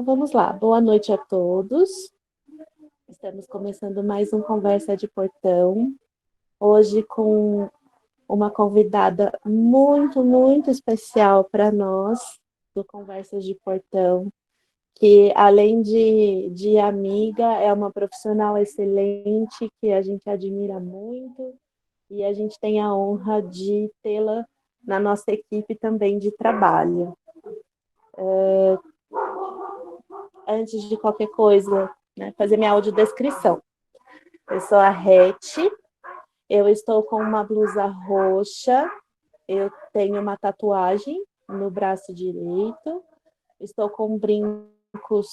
Então vamos lá. Boa noite a todos. Estamos começando mais um Conversa de Portão. Hoje com uma convidada muito especial para nós do Conversas de Portão, que além de amiga, é uma profissional excelente que a gente admira muito e a gente tem a honra de tê-la na nossa equipe também de trabalho. Antes de qualquer coisa, né, fazer minha audiodescrição. Eu sou a Rete, eu estou com uma blusa roxa, eu tenho uma tatuagem no braço direito, estou com brincos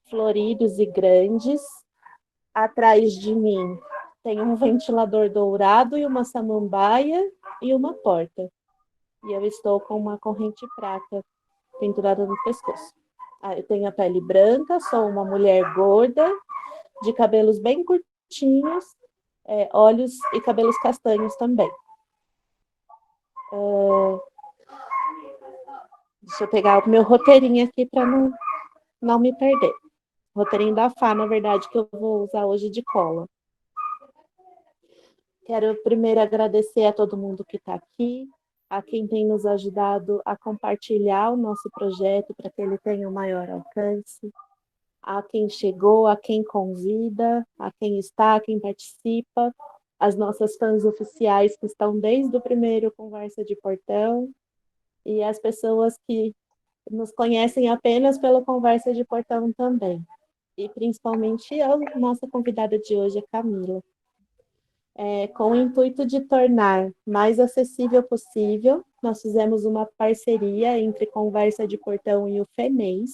floridos e grandes. Atrás de mim tem um ventilador dourado e uma samambaia e uma porta. E eu estou com uma corrente prata pendurada no pescoço. Eu tenho a pele branca, sou uma mulher gorda, de cabelos bem curtinhos, olhos e cabelos castanhos também. Deixa eu pegar o meu roteirinho aqui para não me perder. Roteirinho da Fá, na verdade, que eu vou usar hoje de cola. Quero primeiro agradecer a todo mundo que está aqui, a quem tem nos ajudado a compartilhar o nosso projeto para que ele tenha um maior alcance, a quem chegou, a quem convida, a quem está, a quem participa, as nossas fãs oficiais que estão desde o primeiro Conversa de Portão e as pessoas que nos conhecem apenas pelo Conversa de Portão também. E principalmente a nossa convidada de hoje, a Camila. Com o intuito de tornar mais acessível possível, nós fizemos uma parceria entre Conversa de Portão e o FEMEIS,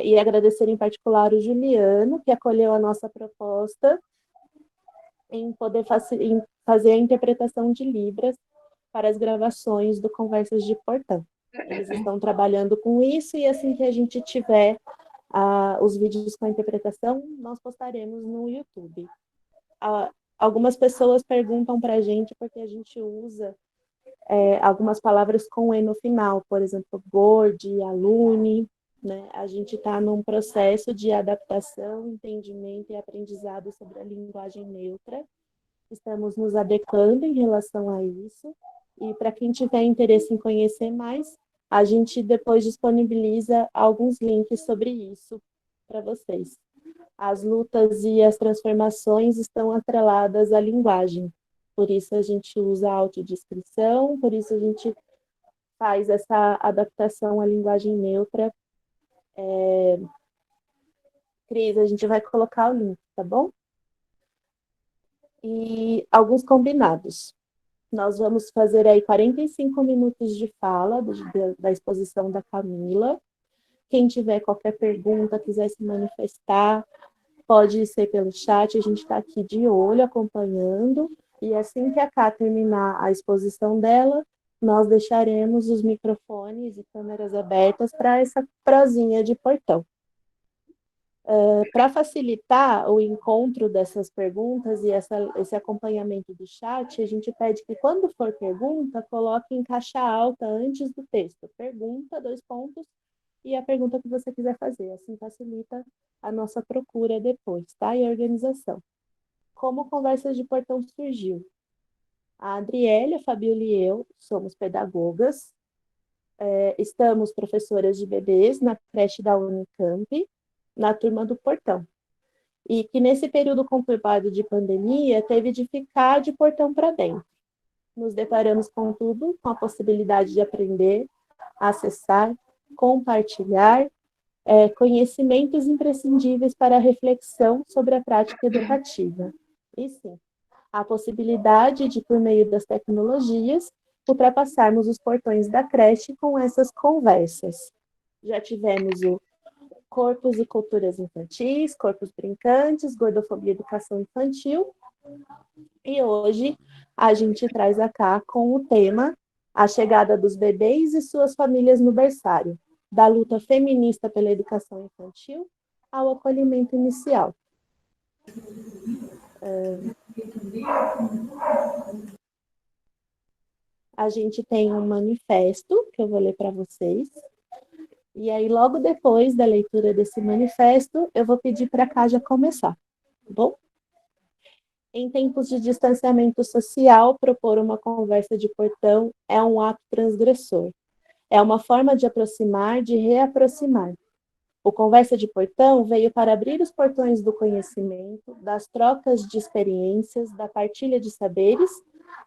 e agradecer em particular o Juliano, que acolheu a nossa proposta em poder em fazer a interpretação de Libras para as gravações do Conversas de Portão. Eles estão trabalhando com isso e assim que a gente tiver os vídeos com a interpretação, nós postaremos no YouTube. Algumas pessoas perguntam para a gente porque a gente usa algumas palavras com E no final, por exemplo, Gord, Alune, né? A gente está num processo de adaptação, entendimento e aprendizado sobre a linguagem neutra. Estamos nos adequando em relação a isso. E para quem tiver interesse em conhecer mais, a gente depois disponibiliza alguns links sobre isso para vocês. As lutas e as transformações estão atreladas à linguagem. Por isso a gente usa a audiodescrição, por isso a gente faz essa adaptação à linguagem neutra. Cris, a gente vai colocar o link, tá bom? E alguns combinados. Nós vamos fazer aí 45 minutos de fala da exposição da Camila. Quem tiver qualquer pergunta, quiser se manifestar, pode ser pelo chat, a gente está aqui de olho, acompanhando. E assim que a Ká terminar a exposição dela, nós deixaremos os microfones e câmeras abertas para essa prosinha de portão. Para facilitar o encontro dessas perguntas e esse acompanhamento do chat, a gente pede que, quando for pergunta, coloque em caixa alta antes do texto. Pergunta, 2 pontos, e a pergunta que você quiser fazer. Assim facilita a nossa procura depois, tá? E a organização. Como Conversas de Portão surgiu? A Adriele, a Fabiola e eu somos pedagogas, estamos professoras de bebês na creche da Unicamp, na turma do Portão. E que nesse período conturbado de pandemia, teve de ficar de portão para dentro. Nos deparamos, contudo, com a possibilidade de aprender, acessar, compartilhar conhecimentos imprescindíveis para a reflexão sobre a prática educativa. E sim, a possibilidade de, por meio das tecnologias, ultrapassarmos os portões da creche com essas conversas. Já tivemos o Corpos e Culturas Infantis, Corpos Brincantes, Gordofobia e Educação Infantil, e hoje a gente traz cá com o tema A Chegada dos Bebês e Suas Famílias no Berçário, da luta feminista pela educação infantil ao acolhimento inicial. A gente tem um manifesto que eu vou ler para vocês, E aí, logo depois da leitura desse manifesto, eu vou pedir para a Cádia começar, tá bom? Em tempos de distanciamento social, propor uma conversa de portão é um ato transgressor. É uma forma de aproximar, de reaproximar. O Conversa de Portão veio para abrir os portões do conhecimento, das trocas de experiências, da partilha de saberes,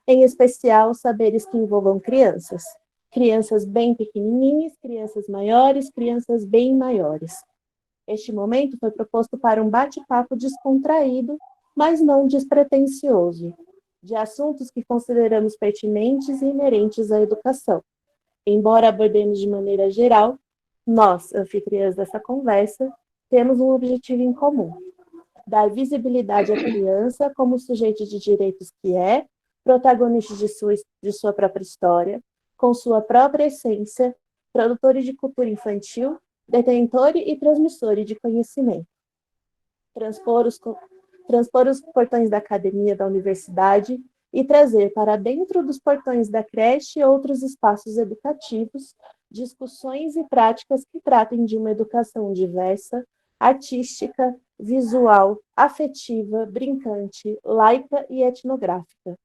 em especial saberes que envolvam crianças. Crianças bem pequenininhas, crianças maiores, crianças bem maiores. Este momento foi proposto para um bate-papo descontraído, mas não despretensioso, de assuntos que consideramos pertinentes e inerentes à educação. Embora abordemos de maneira geral, nós, anfitriãs dessa conversa, temos um objetivo em comum: dar visibilidade à criança como sujeito de direitos que é, protagonista de sua própria história, com sua própria essência, produtor de cultura infantil, detentor e transmissor de conhecimento. Transpor os portões da academia da universidade e trazer para dentro dos portões da creche outros espaços educativos, discussões e práticas que tratem de uma educação diversa, artística, visual, afetiva, brincante, laica e etnográfica.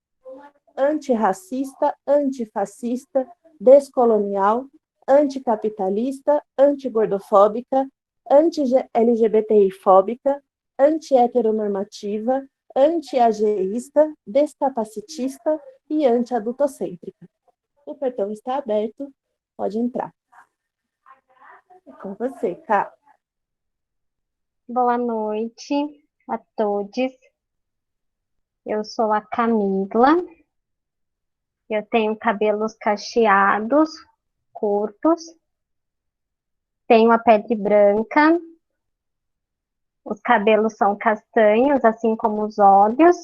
Antirracista, antifascista, descolonial, anticapitalista, antigordofóbica, anti-LGBTI-fóbica, anti-heteronormativa, anti-ageísta, descapacitista e anti-adultocêntrica. O portão está aberto, pode entrar. É com você, Ká. Boa noite a todos. Eu sou a Camila. Eu tenho cabelos cacheados, curtos. Tenho a pele branca. Os cabelos são castanhos, assim como os olhos.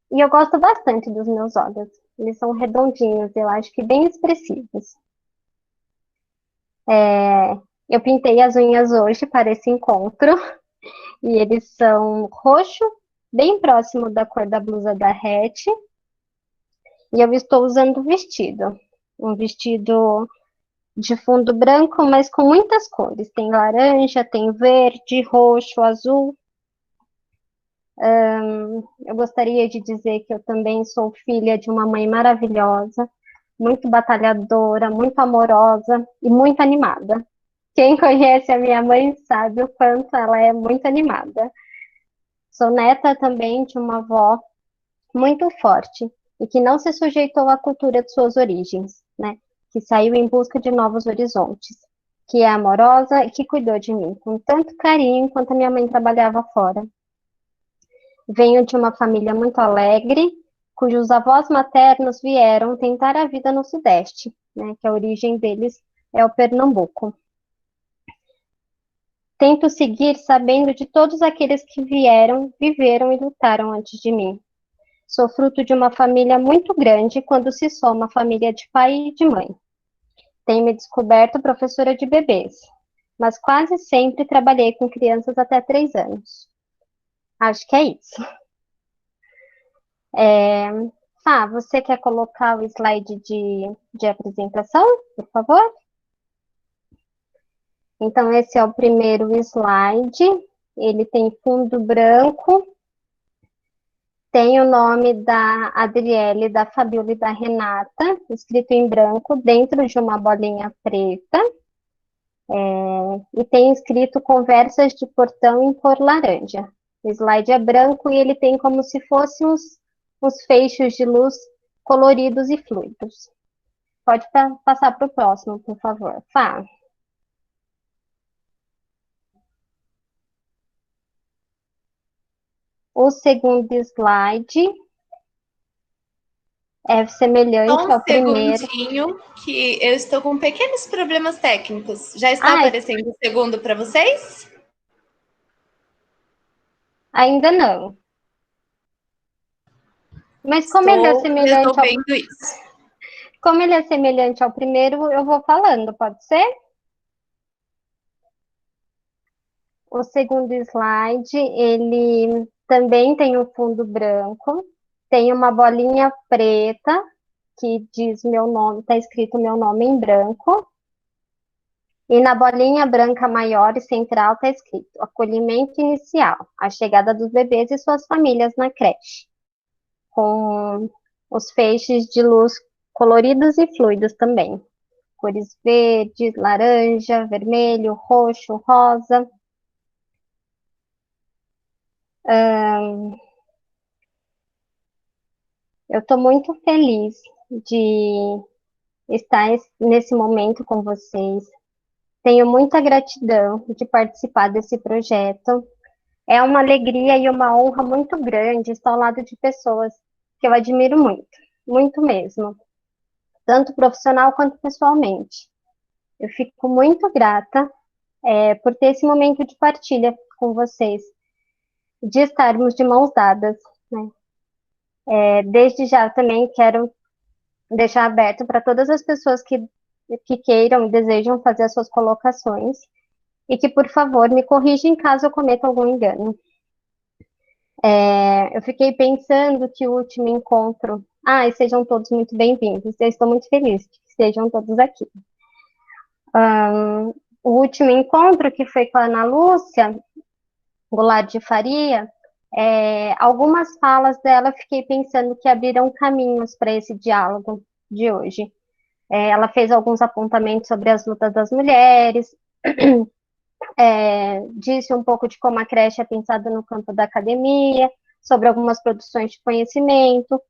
E eu gosto bastante dos meus olhos. Eles são redondinhos, eu acho que bem expressivos. Eu pintei as unhas hoje para esse encontro. E eles são roxo, bem próximo da cor da blusa da Hatch. E eu estou usando um vestido de fundo branco, mas com muitas cores. Tem laranja, tem verde, roxo, azul. Eu gostaria de dizer que eu também sou filha de uma mãe maravilhosa, muito batalhadora, muito amorosa e muito animada. Quem conhece a minha mãe sabe o quanto ela é muito animada. Sou neta também de uma avó muito forte e que não se sujeitou à cultura de suas origens, né? Que saiu em busca de novos horizontes, que é amorosa e que cuidou de mim com tanto carinho enquanto a minha mãe trabalhava fora. Venho de uma família muito alegre, cujos avós maternos vieram tentar a vida no Sudeste, né? Que a origem deles é o Pernambuco. Tento seguir sabendo de todos aqueles que vieram, viveram e lutaram antes de mim. Sou fruto de uma família muito grande quando se soma a família de pai e de mãe. Tenho me descoberto professora de bebês, mas quase sempre trabalhei com crianças até 3 anos. Acho que é isso. Você quer colocar o slide de apresentação, por favor? Então, esse é o primeiro slide. Ele tem fundo branco. Tem o nome da Adriele, da Fabiola e da Renata, escrito em branco, dentro de uma bolinha preta. E tem escrito Conversas de Portão em cor laranja. O slide é branco e ele tem como se fossem uns feixes de luz coloridos e fluidos. Pode passar para o próximo, por favor. Fá. O segundo slide é Só semelhante um ao primeiro. segundinho, que eu estou com pequenos problemas técnicos. Já está Ah, aparecendo o segundo para vocês? ainda não. Mas Estou resolvendo isso. como ele é semelhante ao primeiro, eu vou falando, pode ser? O segundo slide, ele também tem um fundo branco, tem uma bolinha preta que diz meu nome, está escrito meu nome em branco. E na bolinha branca maior e central está escrito: acolhimento inicial, a chegada dos bebês e suas famílias na creche, com os feixes de luz coloridos e fluidos também. Cores verde, laranja, vermelho, roxo, rosa. Eu estou muito feliz de estar nesse momento com vocês. Tenho muita gratidão de participar desse projeto. É uma alegria e uma honra muito grande estar ao lado de pessoas que eu admiro muito, muito mesmo, tanto profissional quanto pessoalmente. Eu fico muito grata, por ter esse momento de partilha com vocês, de estarmos de mãos dadas, né? Desde já também quero deixar aberto para todas as pessoas que queiram e desejam fazer as suas colocações e que, por favor, me corrijam caso eu cometa algum engano. Eu fiquei pensando que o último encontro. E sejam todos muito bem-vindos. Eu estou muito feliz que estejam todos aqui. O último encontro, que foi com a Ana Lúcia Goulart de Faria, algumas falas dela fiquei pensando que abriram caminhos para esse diálogo de hoje. Ela fez alguns apontamentos sobre as lutas das mulheres, disse um pouco de como a creche é pensada no campo da academia, sobre algumas produções de conhecimento,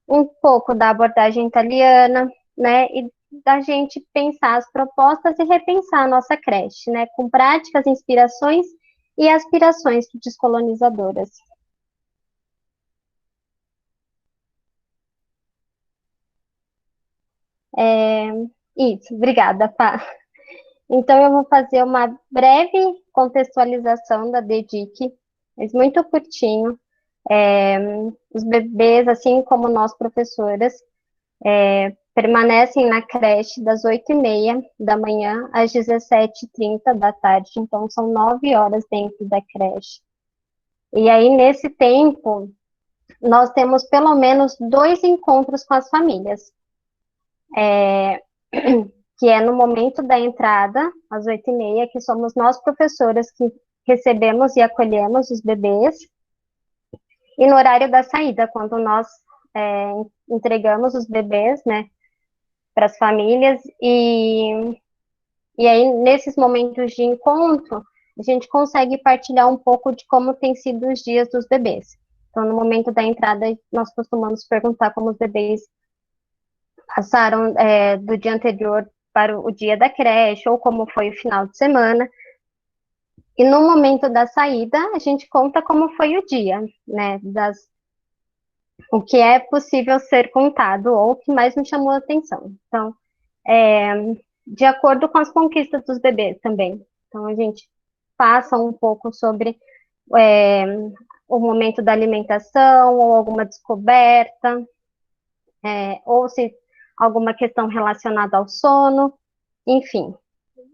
um pouco da abordagem italiana, né, e da gente pensar as propostas e repensar a nossa creche, né, com práticas, inspirações e aspirações descolonizadoras. Isso, obrigada, Pá. Então, eu vou fazer uma breve contextualização da DEDIC, mas muito curtinho. Os bebês, assim como nós, professoras, permanecem na creche das 8h30 da manhã às 17h30 da tarde, então são 9 horas dentro da creche. E aí, nesse tempo, nós temos pelo menos 2 encontros com as famílias, que é no momento da entrada, às 8h30, que somos nós, professoras, que recebemos e acolhemos os bebês, e no horário da saída, quando nós entregamos os bebês, né, para as famílias, e aí, nesses momentos de encontro, a gente consegue partilhar um pouco de como tem sido os dias dos bebês. Então, no momento da entrada, nós costumamos perguntar como os bebês passaram do dia anterior para o dia da creche, ou como foi o final de semana. E no momento da saída, a gente conta como foi o dia, né? O que é possível ser contado, ou o que mais nos chamou a atenção. Então, de acordo com as conquistas dos bebês também. Então, a gente passa um pouco sobre o momento da alimentação, ou alguma descoberta, ou se alguma questão relacionada ao sono, enfim.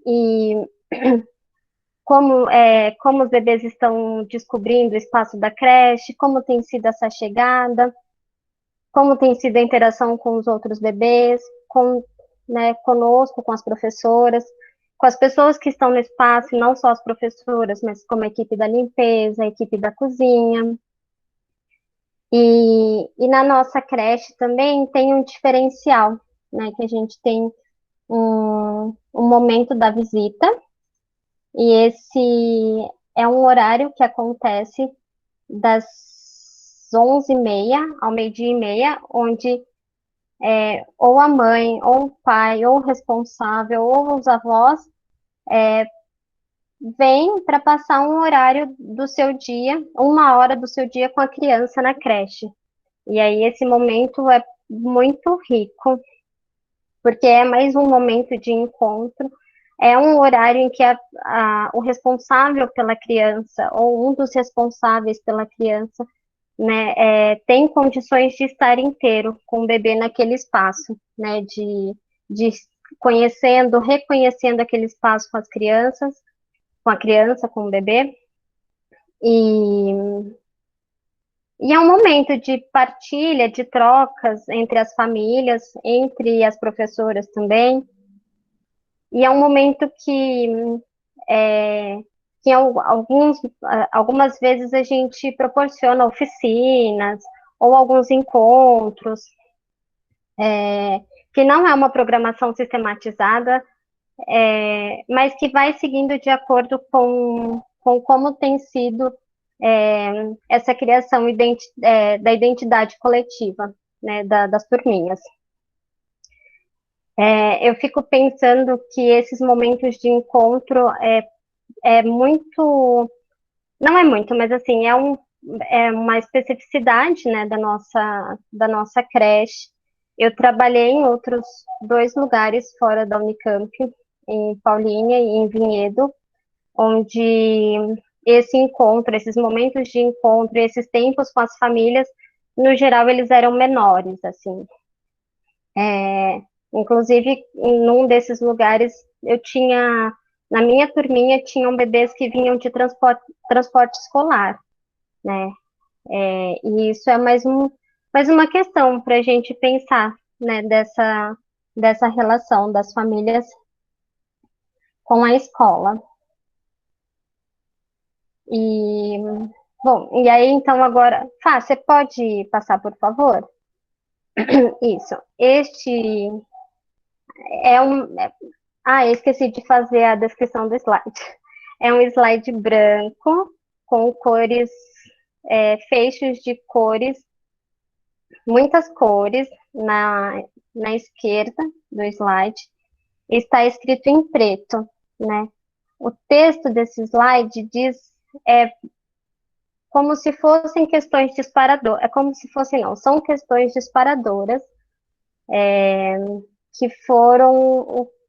E como os bebês estão descobrindo o espaço da creche, como tem sido essa chegada, como tem sido a interação com os outros bebês, conosco, com as professoras, com as pessoas que estão no espaço, não só as professoras, mas como a equipe da limpeza, a equipe da cozinha. E na nossa creche também tem um diferencial, né, que a gente tem um momento da visita, e esse é um horário que acontece das 11h30 ao 12h30, onde ou a mãe, ou o pai, ou o responsável, ou os avós vêm para passar um horário do seu dia, 1 hora do seu dia com a criança na creche. E aí esse momento é muito rico, porque é mais um momento de encontro, é um horário em que o responsável pela criança, ou um dos responsáveis pela criança, né, tem condições de estar inteiro com o bebê naquele espaço, né, de conhecendo, reconhecendo aquele espaço com as crianças, com a criança, com o bebê, e é um momento de partilha, de trocas entre as famílias, entre as professoras também. E é um momento que algumas vezes a gente proporciona oficinas ou alguns encontros, que não é uma programação sistematizada, mas que vai seguindo de acordo com como tem sido essa criação da identidade coletiva, né, das turminhas. Eu fico pensando que esses momentos de encontro é muito, não é muito, mas assim, é uma especificidade, né, da nossa creche. Eu trabalhei em outros 2 lugares fora da Unicamp, em Paulínia e em Vinhedo, onde esse encontro, esses momentos de encontro, esses tempos com as famílias, no geral, eles eram menores, assim. Inclusive, em um desses lugares, na minha turminha, tinham bebês que vinham de transporte escolar, né? E isso é mais uma questão para a gente pensar, né, dessa relação das famílias com a escola. E, bom, e aí, então, agora, Fá, você pode passar, por favor? Isso. Este é um. Eu esqueci de fazer a descrição do slide. É um slide branco com cores, feixes de cores, muitas cores na esquerda do slide. Está escrito em preto, né? O texto desse slide diz é como se fossem questões disparadoras, como se fossem, não, são questões disparadoras, que foram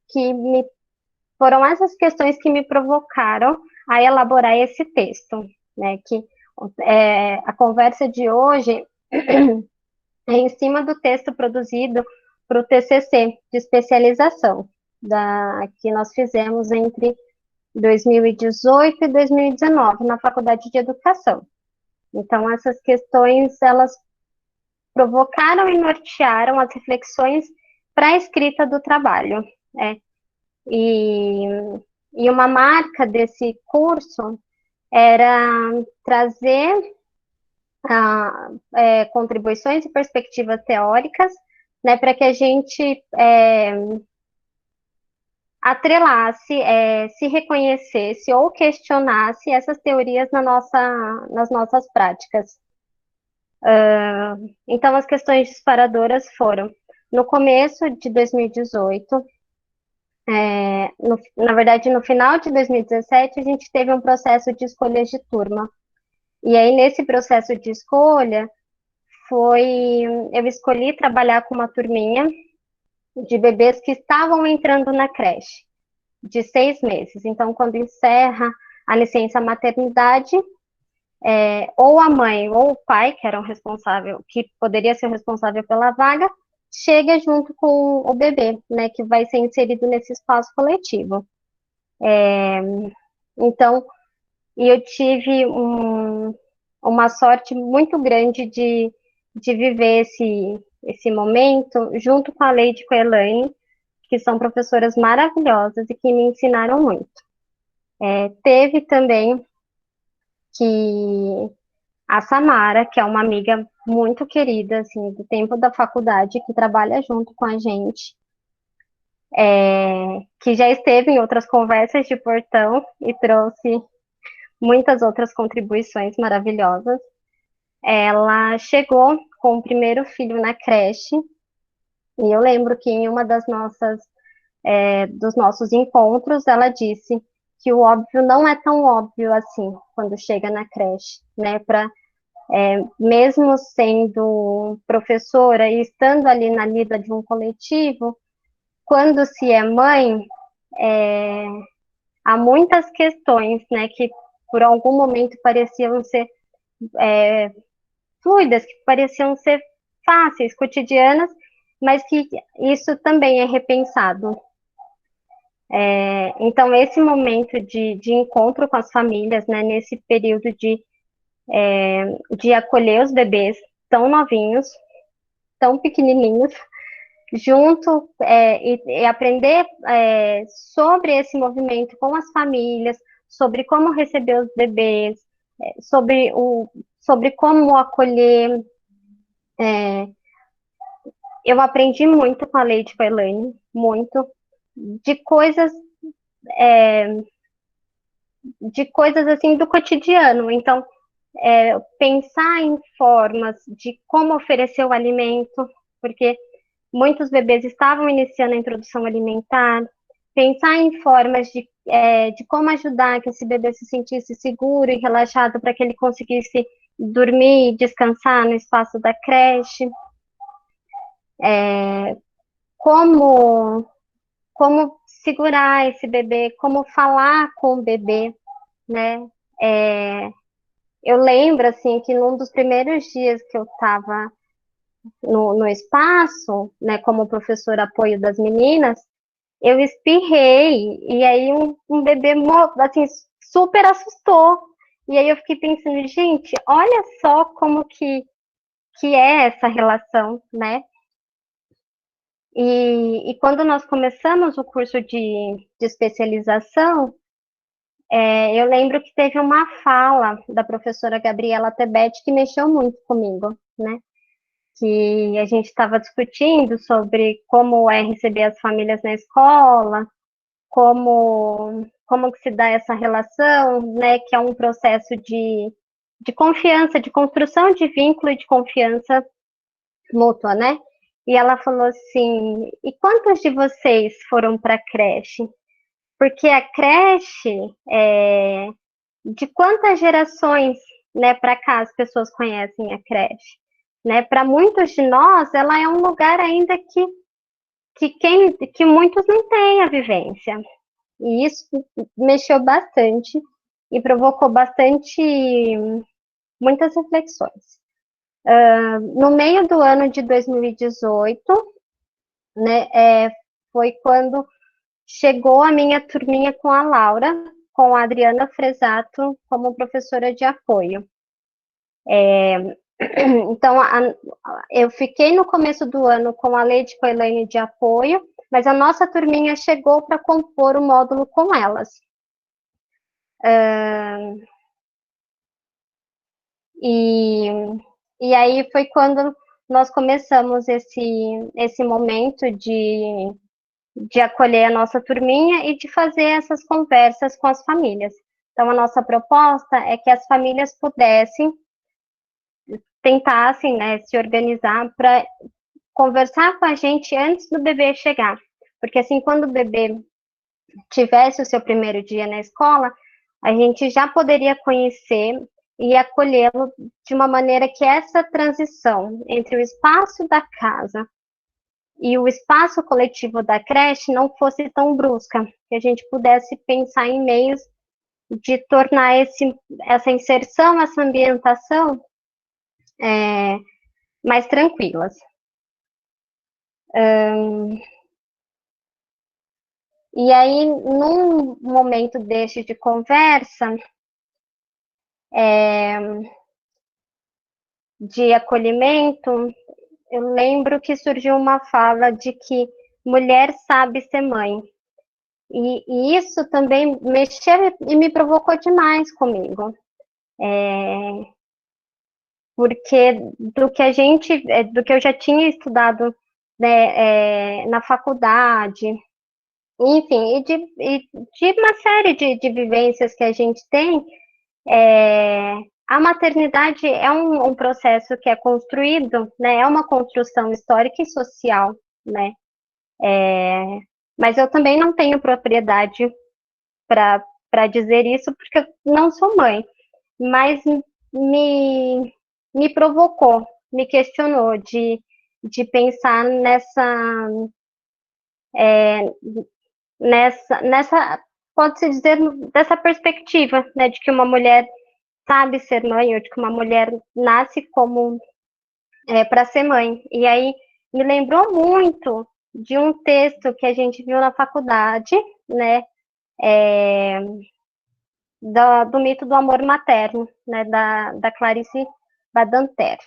essas questões que me provocaram a elaborar esse texto, né? Que a conversa de hoje é em cima do texto produzido para o TCC de especialização que nós fizemos entre 2018 e 2019 na Faculdade de Educação. Então, essas questões, elas provocaram e nortearam as reflexões para a escrita do trabalho. E uma marca desse curso era trazer contribuições e perspectivas teóricas, né, para que a gente atrelasse, se reconhecesse ou questionasse essas teorias nas nossas práticas. Então, as questões disparadoras foram, no começo de 2018, na verdade, no final de 2017, a gente teve um processo de escolhas de turma. E aí, nesse processo de escolha, eu escolhi trabalhar com uma turminha de bebês que estavam entrando na creche, de 6 meses. Então, quando encerra a licença maternidade, ou a mãe ou o pai, que poderia ser o responsável pela vaga, chega junto com o bebê, né, que vai ser inserido nesse espaço coletivo. Então, eu tive uma sorte muito grande de viver esse momento junto com a Leide e com a Elaine, que são professoras maravilhosas e que me ensinaram muito. Teve também que a Samara, que é uma amiga muito querida, assim, do tempo da faculdade, que trabalha junto com a gente, que já esteve em outras conversas de portão e trouxe muitas outras contribuições maravilhosas. Ela chegou com o primeiro filho na creche, e eu lembro que em uma dos nossos encontros, ela disse que o óbvio não é tão óbvio assim, quando chega na creche, né, mesmo sendo professora e estando ali na lida de um coletivo, quando se é mãe, há muitas questões, né, que por algum momento pareciam ser fluidas, que pareciam ser fáceis, cotidianas, mas que isso também é repensado. Então, esse momento de encontro com as famílias, né, nesse período de acolher os bebês tão novinhos, tão pequenininhos, junto e aprender sobre esse movimento com as famílias, sobre como receber os bebês, sobre como acolher. Eu aprendi muito com a Lady Elaine, muito, de coisas, assim do cotidiano. Então, pensar em formas de como oferecer o alimento, porque muitos bebês estavam iniciando a introdução alimentar, pensar em formas de como ajudar que esse bebê se sentisse seguro e relaxado para que ele conseguisse dormir e descansar no espaço da creche, como segurar esse bebê, como falar com o bebê, né? Eu lembro, assim, que num dos primeiros dias que eu estava no espaço, né, como professor apoio das meninas, eu espirrei, e aí um bebê, assim, super assustou. E aí eu fiquei pensando, gente, olha só como que é essa relação, né? E quando nós começamos o curso de especialização, eu lembro que teve uma fala da professora Gabriela Tebet que mexeu muito comigo, né? Que a gente estava discutindo sobre como é receber as famílias na escola, como que se dá essa relação, né? Que é um processo de confiança, de construção de vínculo e de confiança mútua, né? E ela falou assim: e quantos de vocês foram para a creche? Porque a creche, de quantas gerações, né, para cá as pessoas conhecem a creche? Né? Para muitos de nós, ela é um lugar ainda que muitos não têm a vivência. E isso mexeu bastante e provocou muitas reflexões. No meio do ano de 2018, né, foi quando chegou a minha turminha com a Laura, com a Adriana Fresato como professora de apoio. Então, eu fiquei no começo do ano com a Lady Elaine de apoio, mas a nossa turminha chegou para compor o módulo com elas. E aí foi quando nós começamos esse momento de acolher a nossa turminha e de fazer essas conversas com as famílias. Então, a nossa proposta é que as famílias tentassem, né, se organizar para conversar com a gente antes do bebê chegar. Porque assim, quando o bebê tivesse o seu primeiro dia na escola, a gente já poderia conhecer e acolhê-lo de uma maneira que essa transição entre o espaço da casa e o espaço coletivo da creche não fosse tão brusca, que a gente pudesse pensar em meios de tornar essa inserção, essa ambientação mais tranquilas. E aí, num momento deste de conversa, de acolhimento, eu lembro que surgiu uma fala de que mulher sabe ser mãe. E isso também mexeu e me provocou demais comigo. Porque do que eu já tinha estudado, né, na faculdade, enfim, e de uma série de vivências que a gente tem, a maternidade é um processo que é construído, né, é uma construção histórica e social, né, mas eu também não tenho propriedade para dizer isso, porque eu não sou mãe, mas me provocou, me questionou de pensar nessa, pode-se dizer, dessa perspectiva, né, de que uma mulher sabe ser mãe, ou de que uma mulher nasce como para ser mãe. E aí me lembrou muito de um texto que a gente viu na faculdade, né, do mito do amor materno, né, da Clarice Badanter.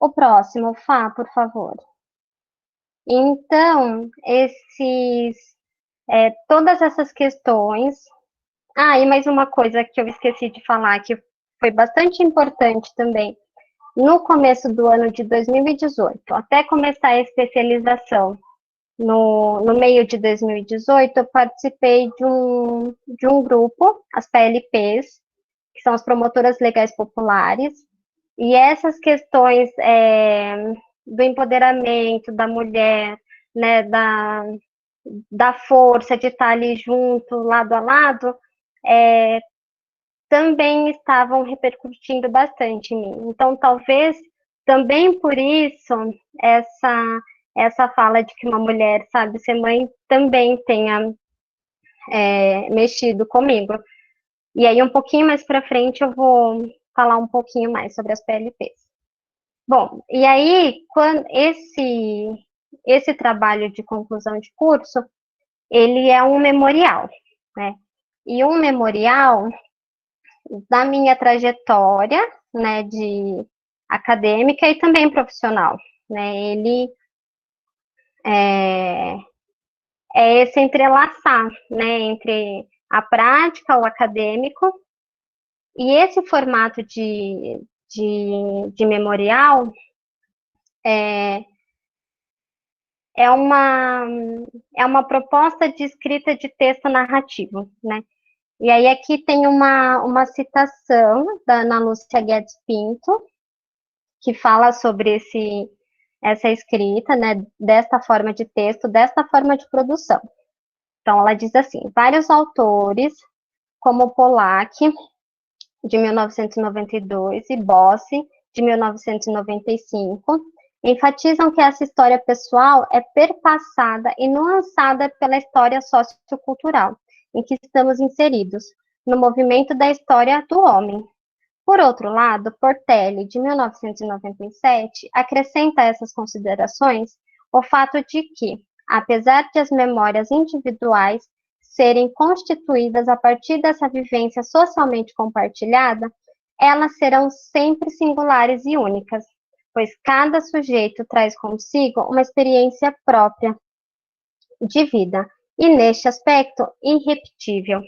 O próximo, Fá, por favor. Então, todas essas questões. Ah, e mais uma coisa que eu esqueci de falar, que foi bastante importante também. No começo do ano de 2018, até começar a especialização, no meio de 2018, eu participei de um grupo, as PLPs, que são as promotoras legais populares, e essas questões do empoderamento da mulher, né, da força de estar ali junto, lado a lado, também estavam repercutindo bastante em mim. Então, talvez, também por isso, essa fala de que uma mulher sabe ser mãe também tenha mexido comigo. E aí, um pouquinho mais para frente, eu vou falar um pouquinho mais sobre as PLPs. Bom, e aí, quando esse trabalho de conclusão de curso, ele é um memorial, né? E um memorial da minha trajetória, né, de acadêmica e também profissional, né? Ele é esse entrelaçar, né, entre a prática, o acadêmico, e esse formato de memorial é uma proposta de escrita de texto narrativo, né? E aí aqui tem uma citação da Ana Lúcia Guedes Pinto, que fala sobre essa escrita, né, desta forma de texto, desta forma de produção. Então, ela diz assim, vários autores, como Pollack, de 1992, e Bossi, de 1995, enfatizam que essa história pessoal é perpassada e nuançada pela história sociocultural em que estamos inseridos, no movimento da história do homem. Por outro lado, Portelli, de 1997, acrescenta a essas considerações o fato de que, apesar de as memórias individuais serem constituídas a partir dessa vivência socialmente compartilhada, elas serão sempre singulares e únicas, pois cada sujeito traz consigo uma experiência própria de vida, e neste aspecto, irrepetível.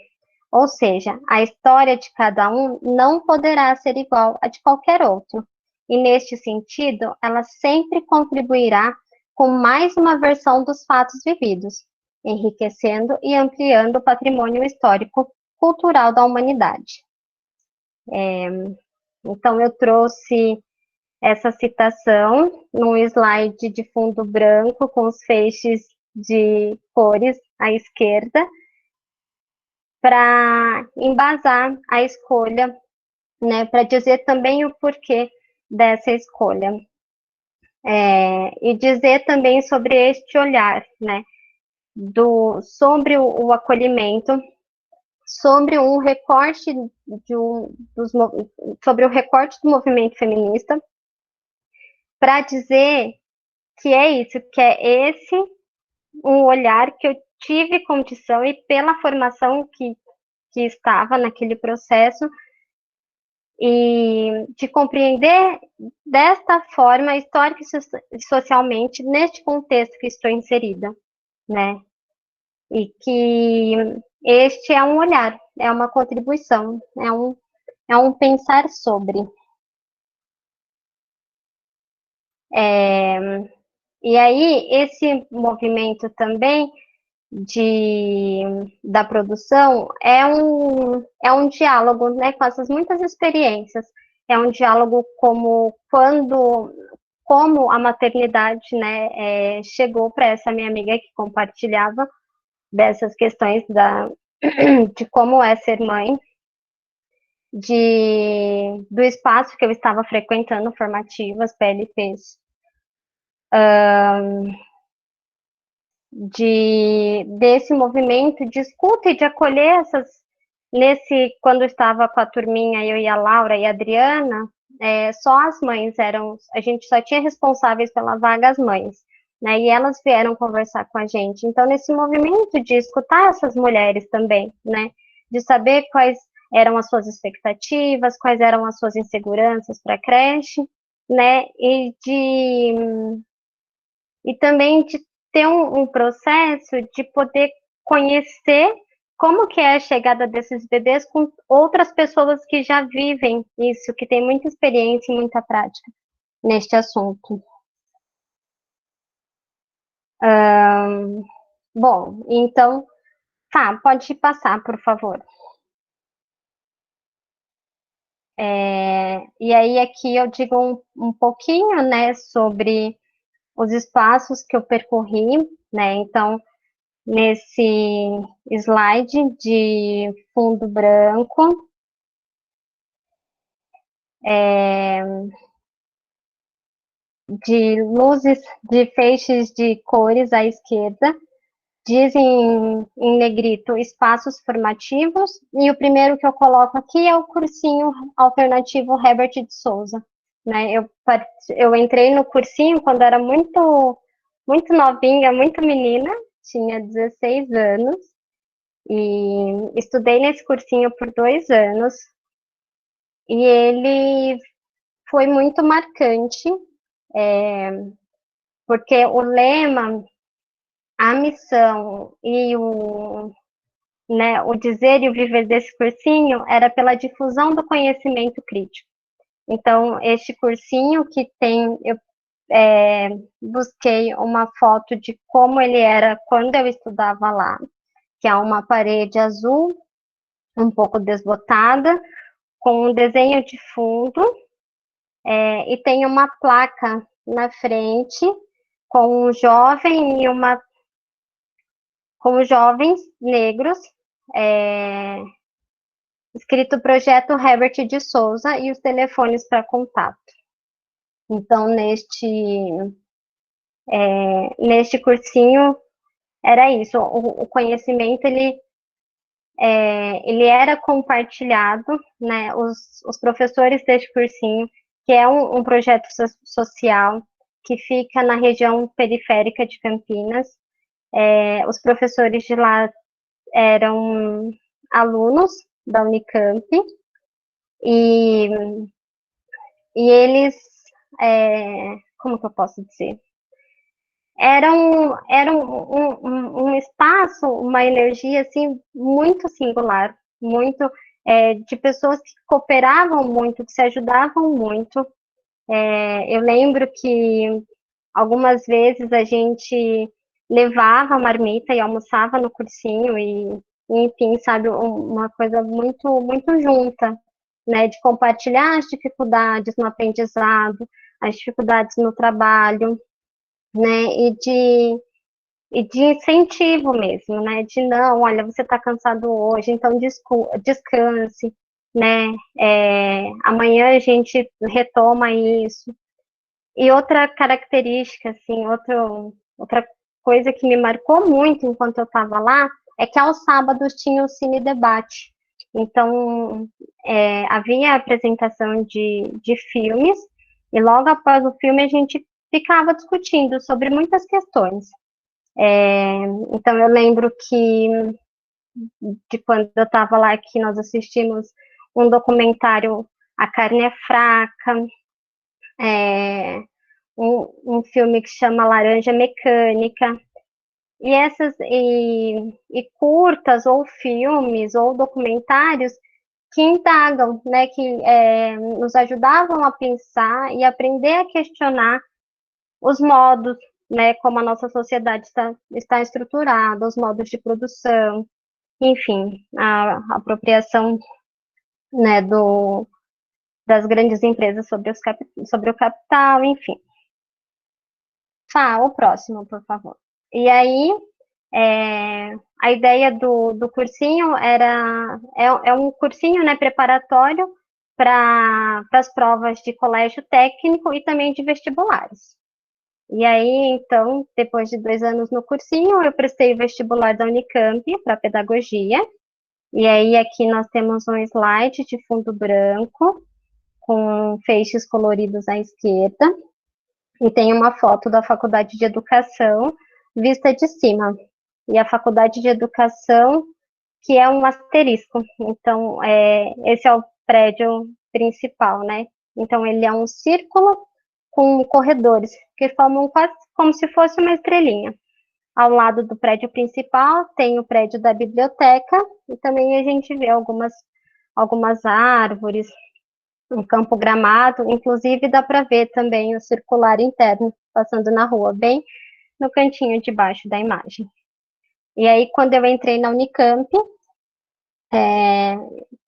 Ou seja, a história de cada um não poderá ser igual a de qualquer outro, e neste sentido, ela sempre contribuirá com mais uma versão dos fatos vividos, enriquecendo e ampliando o patrimônio histórico cultural da humanidade. Então, eu trouxe essa citação num slide de fundo branco com os feixes de cores à esquerda, para embasar a escolha, né, para dizer também o porquê dessa escolha. E dizer também sobre este olhar, né, sobre o acolhimento, sobre um recorte sobre o recorte do movimento feminista, para dizer que é isso, que é esse um olhar que eu tive condição e pela formação que estava naquele processo, e de compreender desta forma, histórica e socialmente, neste contexto que estou inserida, né? E que este é um olhar, é uma contribuição, é um pensar sobre. E aí, esse movimento também da produção é um diálogo, né, com essas muitas experiências. É um diálogo como a maternidade, né, chegou para essa minha amiga que compartilhava dessas questões de como é ser mãe, do espaço que eu estava frequentando, formativo, as PLPs, desse movimento de escuta e de acolher quando eu estava com a turminha, eu e a Laura e a Adriana, só as mães a gente só tinha responsáveis pela vaga as mães, né, e elas vieram conversar com a gente. Então, nesse movimento de escutar essas mulheres também, né, de saber quais eram as suas expectativas, quais eram as suas inseguranças para a creche, né, e também de ter um processo de poder conhecer como que é a chegada desses bebês com outras pessoas que já vivem isso, que têm muita experiência e muita prática neste assunto. Bom, então, tá, pode passar, por favor. E aí aqui eu digo um pouquinho, né, sobre os espaços que eu percorri, né, então, nesse slide de fundo branco, de luzes, de feixes de cores à esquerda, dizem em negrito espaços formativos, e o primeiro que eu coloco aqui é o cursinho alternativo Herbert de Souza. Né? Eu entrei no cursinho quando era muito novinha, muito menina, tinha 16 anos, e estudei nesse cursinho por 2 anos, e ele foi muito marcante, porque o lema, a missão e o dizer e o viver desse cursinho era pela difusão do conhecimento crítico. Então, este cursinho que tem, eu busquei uma foto de como ele era quando eu estudava lá, que é uma parede azul, um pouco desbotada, com um desenho de fundo, e tem uma placa na frente com um jovem e com jovens negros, escrito Projeto Herbert de Souza e os telefones para contato. Então, neste cursinho, era isso, o conhecimento, ele era compartilhado, né, os professores deste cursinho, que é um projeto social que fica na região periférica de Campinas, os professores de lá eram alunos da Unicamp, e eles, como que eu posso dizer? Era um espaço, uma energia, assim, muito singular, muito de pessoas que cooperavam muito, que se ajudavam muito. Eu lembro que algumas vezes a gente levava a marmita e almoçava no cursinho e enfim, sabe, uma coisa muito, muito junta, né, de compartilhar as dificuldades no aprendizado, as dificuldades no trabalho, né, e de incentivo mesmo, né, de não, olha, você está cansado hoje, então descanse, né, amanhã a gente retoma isso. E outra característica, assim, outra coisa que me marcou muito enquanto eu estava lá, é que aos sábados tinha o Cine Debate. Então, havia apresentação de filmes, e logo após o filme a gente ficava discutindo sobre muitas questões. Então, eu lembro que, de quando eu estava lá, que nós assistimos um documentário, A Carne é Fraca, um filme que chama Laranja Mecânica, e curtas ou filmes ou documentários que indagam, né, que nos ajudavam a pensar e aprender a questionar os modos, né, como a nossa sociedade está estruturada, os modos de produção, enfim, a apropriação, né, das grandes empresas sobre o capital, enfim. O próximo, por favor. E aí, a ideia do cursinho é um cursinho, né, preparatório para as provas de colégio técnico e também de vestibulares. E aí, então, depois de 2 anos no cursinho, eu prestei o vestibular da Unicamp para pedagogia. E aí, aqui nós temos um slide de fundo branco, com feixes coloridos à esquerda, e tem uma foto da Faculdade de Educação vista de cima. E a Faculdade de Educação, que é um asterisco. Então, esse é o prédio principal, né? Então, ele é um círculo com corredores, que formam quase como se fosse uma estrelinha. Ao lado do prédio principal tem o prédio da biblioteca, e também a gente vê algumas árvores, um campo gramado, inclusive dá para ver também o circular interno passando na rua, bem no cantinho de baixo da imagem. E aí, quando eu entrei na Unicamp,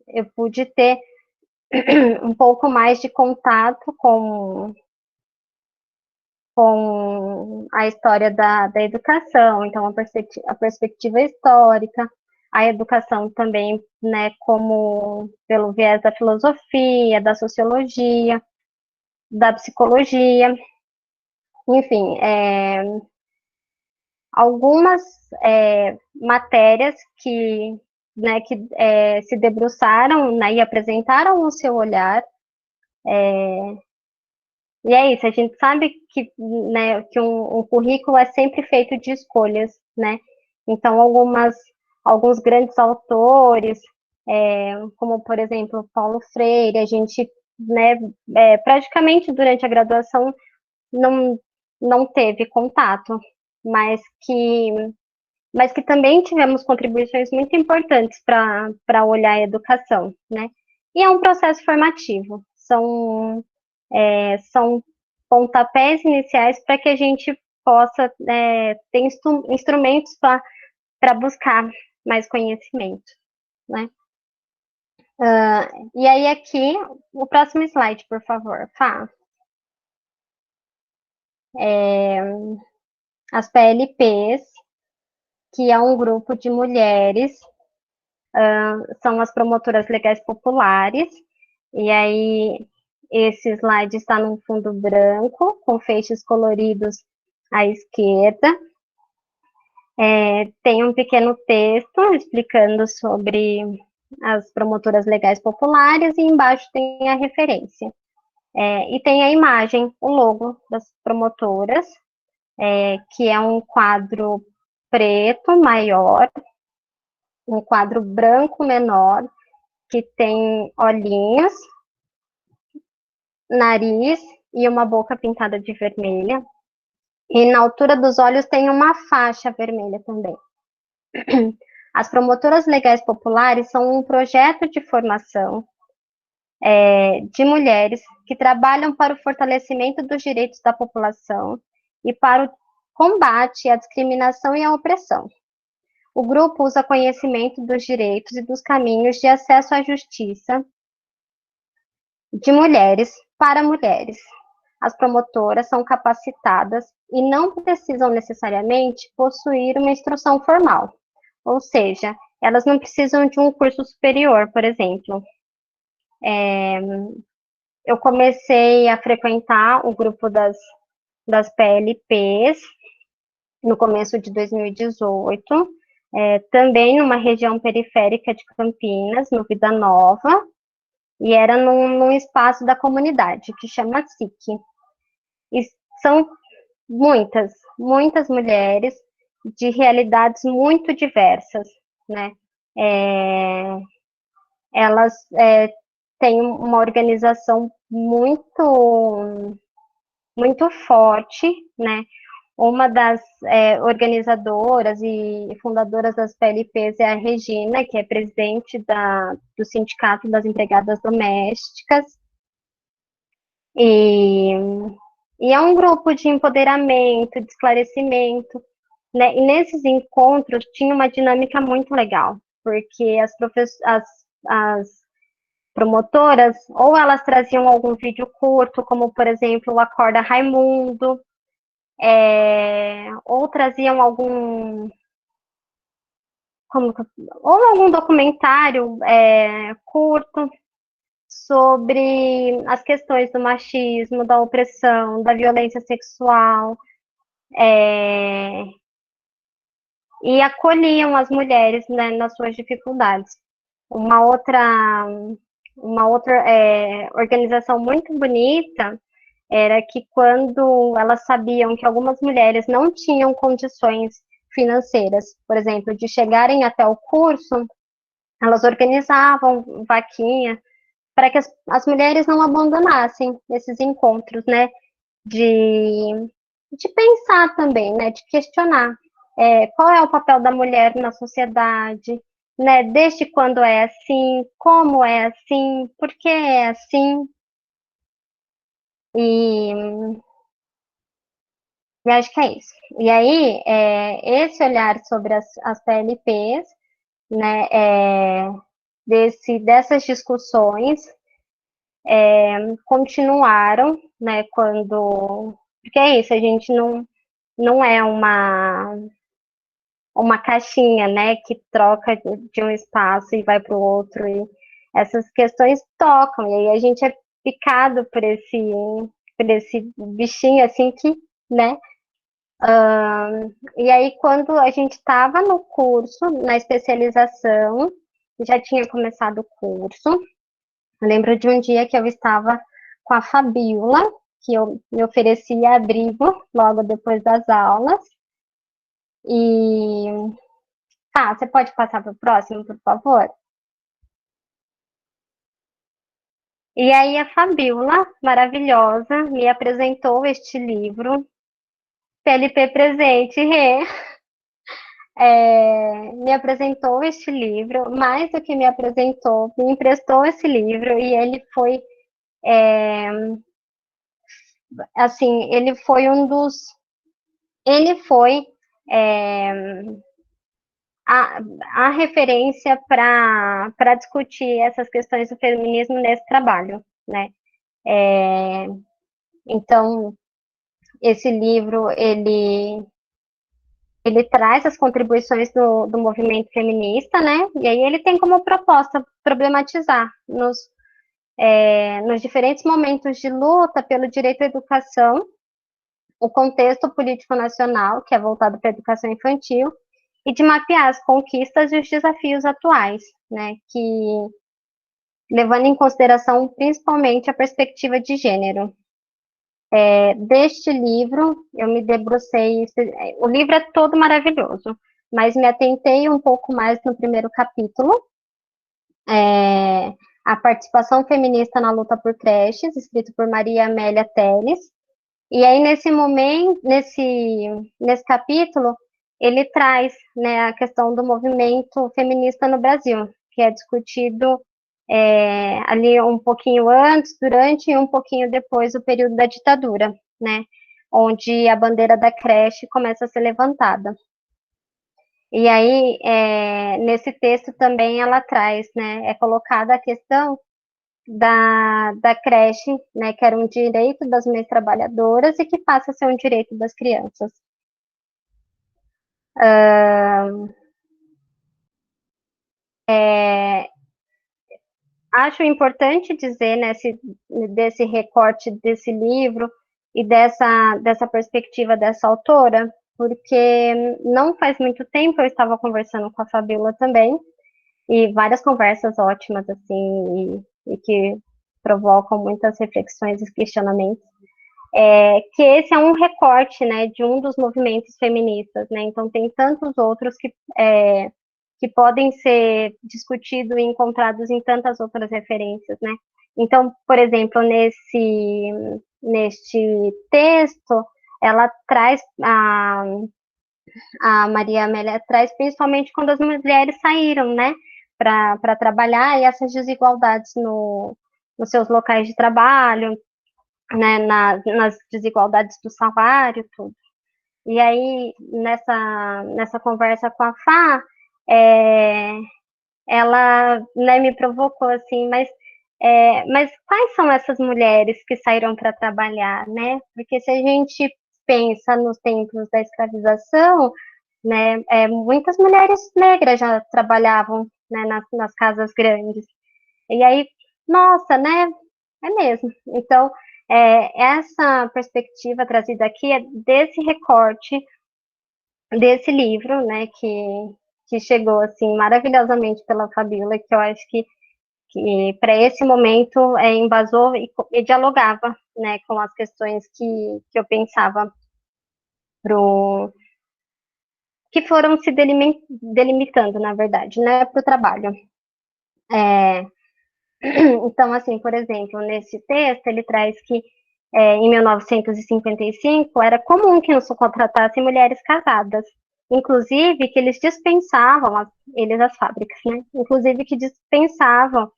eu pude ter um pouco mais de contato com a história da educação, então a perspectiva histórica, a educação também, né, como pelo viés da filosofia, da sociologia, da psicologia, enfim, algumas matérias que, né, que se debruçaram, né, e apresentaram o seu olhar. E é isso, a gente sabe que, né, que um currículo é sempre feito de escolhas, né? Então, alguns grandes autores, como, por exemplo, Paulo Freire, a gente, né, praticamente durante a graduação não teve contato, mas que também tivemos contribuições muito importantes para olhar a educação, né? E é um processo formativo, são pontapés iniciais para que a gente possa ter instrumentos para buscar mais conhecimento, né? E aí aqui, o próximo slide, por favor, Fá. As PLPs, que é um grupo de mulheres, são as promotoras legais populares, e aí esse slide está num fundo branco, com feixes coloridos à esquerda. Tem um pequeno texto explicando sobre as promotoras legais populares, e embaixo tem a referência. E tem a imagem, o logo das promotoras, que é um quadro preto maior, um quadro branco menor, que tem olhinhos, nariz e uma boca pintada de vermelha. E na altura dos olhos tem uma faixa vermelha também. As promotoras legais populares são um projeto de formação de mulheres que trabalham para o fortalecimento dos direitos da população e para o combate à discriminação e à opressão. O grupo usa conhecimento dos direitos e dos caminhos de acesso à justiça de mulheres para mulheres. As promotoras são capacitadas e não precisam necessariamente possuir uma instrução formal, ou seja, elas não precisam de um curso superior, por exemplo. Eu comecei a frequentar o grupo das PLPs no começo de 2018, também numa região periférica de Campinas, no Vida Nova, e era num espaço da comunidade, que chama SIC. E são muitas mulheres de realidades muito diversas, né? Elas têm uma organização muito forte, né? Uma das organizadoras e fundadoras das PLPs é a Regina, que é presidente do Sindicato das Empregadas Domésticas. E é um grupo de empoderamento, de esclarecimento, né? E nesses encontros tinha uma dinâmica muito legal, porque as promotoras, ou elas traziam algum vídeo curto, como, por exemplo, o Acorda Raimundo, ou traziam ou algum documentário curto sobre as questões do machismo, da opressão, da violência sexual, e acolhiam as mulheres, né, nas suas dificuldades. Uma outra organização muito bonita era que, quando elas sabiam que algumas mulheres não tinham condições financeiras, por exemplo, de chegarem até o curso, elas organizavam vaquinha para que as mulheres não abandonassem esses encontros, né? de pensar também, né, de questionar qual é o papel da mulher na sociedade, né, desde quando é assim, como é assim, por que é assim, e, e acho que é isso. E aí, esse olhar sobre as PLPs, né, dessas discussões continuaram, né, porque é isso, a gente não é uma caixinha, né, que troca de um espaço e vai para o outro, e essas questões tocam, e aí a gente é picado por esse bichinho, assim, que, né, e aí quando a gente estava no curso, na especialização, já tinha começado o curso, eu lembro de um dia que eu estava com a Fabíola, que eu me oferecia abrigo logo depois das aulas, e você pode passar para o próximo, por favor? E aí a Fabíola, maravilhosa, me apresentou este livro, PLP Presente, me apresentou este livro, mais do que me apresentou, me emprestou esse livro, e ele foi, assim, ele foi a referência para discutir essas questões do feminismo nesse trabalho, né? Então, esse livro, ele traz as contribuições do movimento feminista, né? E aí ele tem como proposta problematizar nos diferentes momentos de luta pelo direito à educação, o contexto político nacional, que é voltado para a educação infantil, e de mapear as conquistas e os desafios atuais, né? Que levando em consideração principalmente a perspectiva de gênero. Deste livro, eu me debrucei. O livro é todo maravilhoso, mas me atentei um pouco mais no primeiro capítulo, a participação feminista na luta por creches, escrito por Maria Amélia Teles. E aí, nesse momento, nesse capítulo, ele traz, né, a questão do movimento feminista no Brasil, que é discutido ali um pouquinho antes, durante e um pouquinho depois do período da ditadura, né, onde a bandeira da creche começa a ser levantada. E aí, nesse texto também ela traz, né, é colocada a questão da creche, né, que era um direito das mães trabalhadoras e que passa a ser um direito das crianças. Acho importante dizer desse recorte desse livro e dessa perspectiva dessa autora, porque não faz muito tempo eu estava conversando com a Fabíola também, e várias conversas ótimas, assim, e que provocam muitas reflexões e questionamentos, que esse é um recorte, né, de um dos movimentos feministas, né, então tem tantos outros que podem ser discutidos e encontrados em tantas outras referências, né. Então, por exemplo, neste texto, ela traz, a Maria Amélia traz principalmente quando as mulheres saíram, né, para trabalhar, e essas desigualdades nos seus locais de trabalho, né, nas desigualdades do salário, tudo. E aí, nessa conversa com a Fá, ela, né, me provocou assim, mas quais são essas mulheres que saíram para trabalhar, né? Porque se a gente pensa nos tempos da escravização, né, muitas mulheres negras já trabalhavam, né, nas casas grandes. E aí, nossa, né? É mesmo. Então, essa perspectiva trazida aqui é desse recorte desse livro, né, que chegou assim maravilhosamente pela Fabíola, que eu acho que para esse momento embasou e dialogava, né, com as questões que eu pensava que foram se delimitando, na verdade, né, para o trabalho. Então, assim, por exemplo, nesse texto ele traz que em 1955, era comum que não se contratassem mulheres casadas. Inclusive, que eles dispensavam, eles as fábricas, né? Inclusive que dispensavam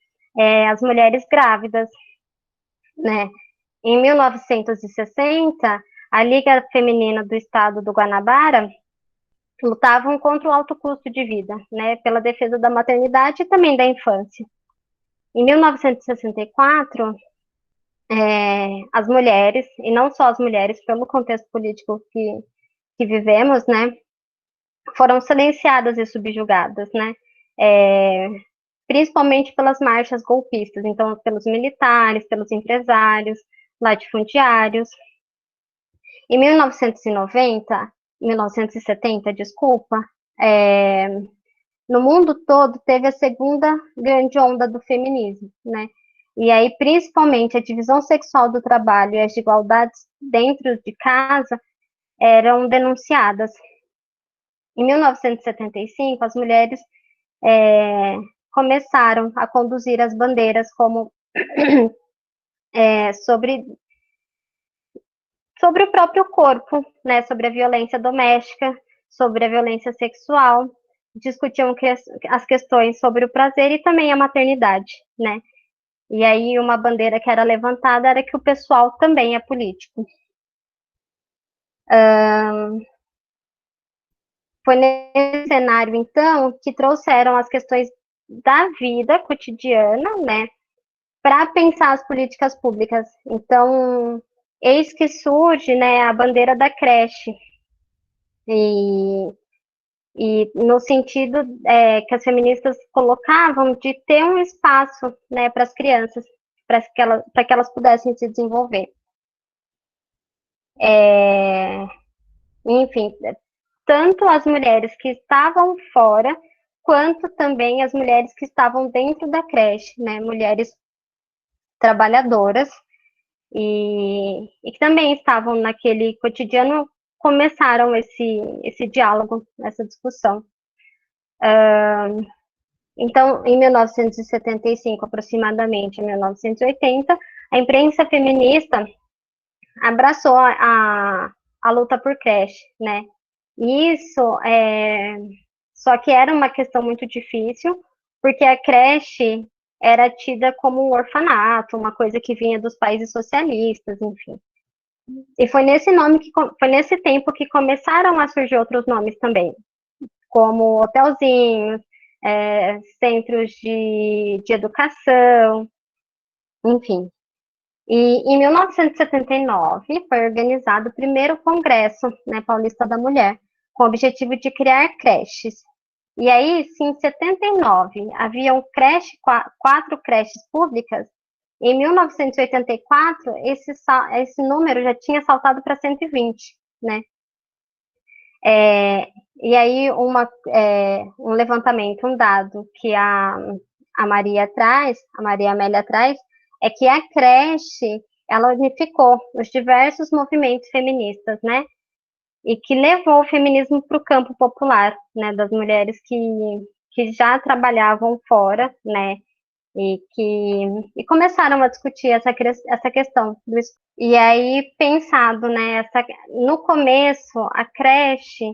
as mulheres grávidas, né? Em 1960, a Liga Feminina do Estado do Guanabara lutavam contra o alto custo de vida, né? Pela defesa da maternidade e também da infância. Em 1964, as mulheres, e não só as mulheres, pelo contexto político que vivemos, né? Foram silenciadas e subjugadas, né? Principalmente pelas marchas golpistas, então pelos militares, pelos empresários, latifundiários. Em 1970, desculpa, no mundo todo teve a segunda grande onda do feminismo, né? E aí, principalmente, a divisão sexual do trabalho e as desigualdades dentro de casa eram denunciadas. Em 1975, as mulheres começaram a conduzir as bandeiras como sobre o próprio corpo, né, sobre a violência doméstica, sobre a violência sexual, discutiam as questões sobre o prazer e também a maternidade, né? E aí uma bandeira que era levantada era que o pessoal também é político. Foi nesse cenário, então, que trouxeram as questões da vida cotidiana, né, para pensar as políticas públicas. Então, eis que surge, né, a bandeira da creche. E no sentido que as feministas colocavam de ter um espaço, né, para as crianças, para que elas pudessem se desenvolver. Enfim, tanto as mulheres que estavam fora, quanto também as mulheres que estavam dentro da creche, né, mulheres trabalhadoras, e que também estavam naquele cotidiano, começaram esse diálogo, essa discussão. Então, em 1975, aproximadamente, em 1980, a imprensa feminista abraçou a luta por creche, né? Isso, só que era uma questão muito difícil, porque a creche era tida como um orfanato, uma coisa que vinha dos países socialistas, enfim. E foi nesse tempo que começaram a surgir outros nomes também, como hotelzinhos, centros de educação, enfim. E em 1979 foi organizado o primeiro Congresso, né, Paulista da Mulher, com o objetivo de criar creches. E aí, se em 79 haviam 4 creches públicas, em 1984 esse número já tinha saltado para 120, né? E aí um levantamento, um dado que a Maria Amélia traz, é que a creche, ela unificou os diversos movimentos feministas, né? E que levou o feminismo para o campo popular, né? Das mulheres que já trabalhavam fora, né? E começaram a discutir essa questão. E aí, pensado, né? No começo, a creche,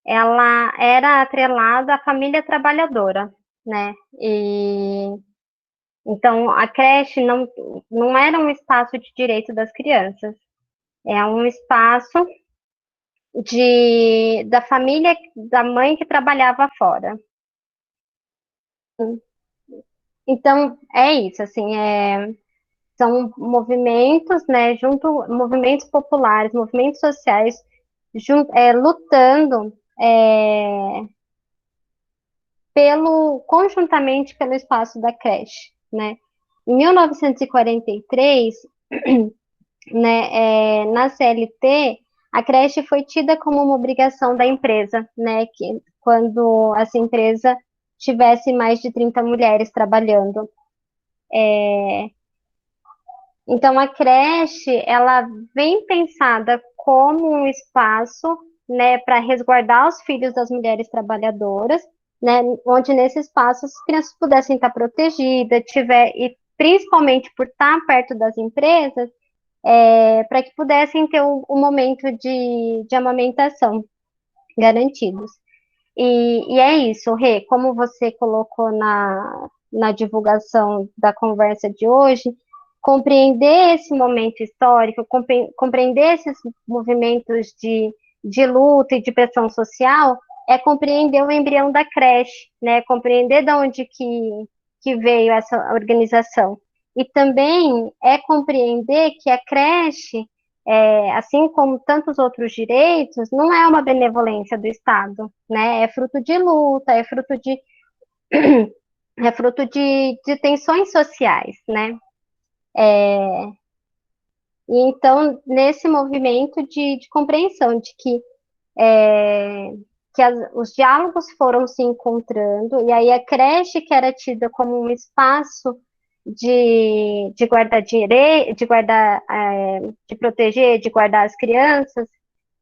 ela era atrelada à família trabalhadora, né? Então, a creche não era um espaço de direito das crianças, é um espaço da família, da mãe que trabalhava fora. Então, é isso, assim, são movimentos, né, movimentos populares, movimentos sociais, lutando conjuntamente pelo espaço da creche, né. Em 1943, né, na CLT, a creche foi tida como uma obrigação da empresa, né, que quando essa empresa tivesse mais de 30 mulheres trabalhando. Então, a creche, ela vem pensada como um espaço, né, para resguardar os filhos das mulheres trabalhadoras, né, onde nesse espaço as crianças pudessem estar protegidas, e principalmente por estar perto das empresas, para que pudessem ter um momento de amamentação garantidos. E é isso, Rê, como você colocou na divulgação da conversa de hoje, compreender esse momento histórico, compreender esses movimentos de luta e de pressão social, é compreender o embrião da creche, né? Compreender de onde que veio essa organização. E também é compreender que a creche, assim como tantos outros direitos, não é uma benevolência do Estado, né? É fruto de luta, é fruto de tensões sociais, né? E então, nesse movimento de compreensão de os diálogos foram se encontrando, e aí a creche, que era tida como um espaço de guardar direito, de proteger, de guardar as crianças,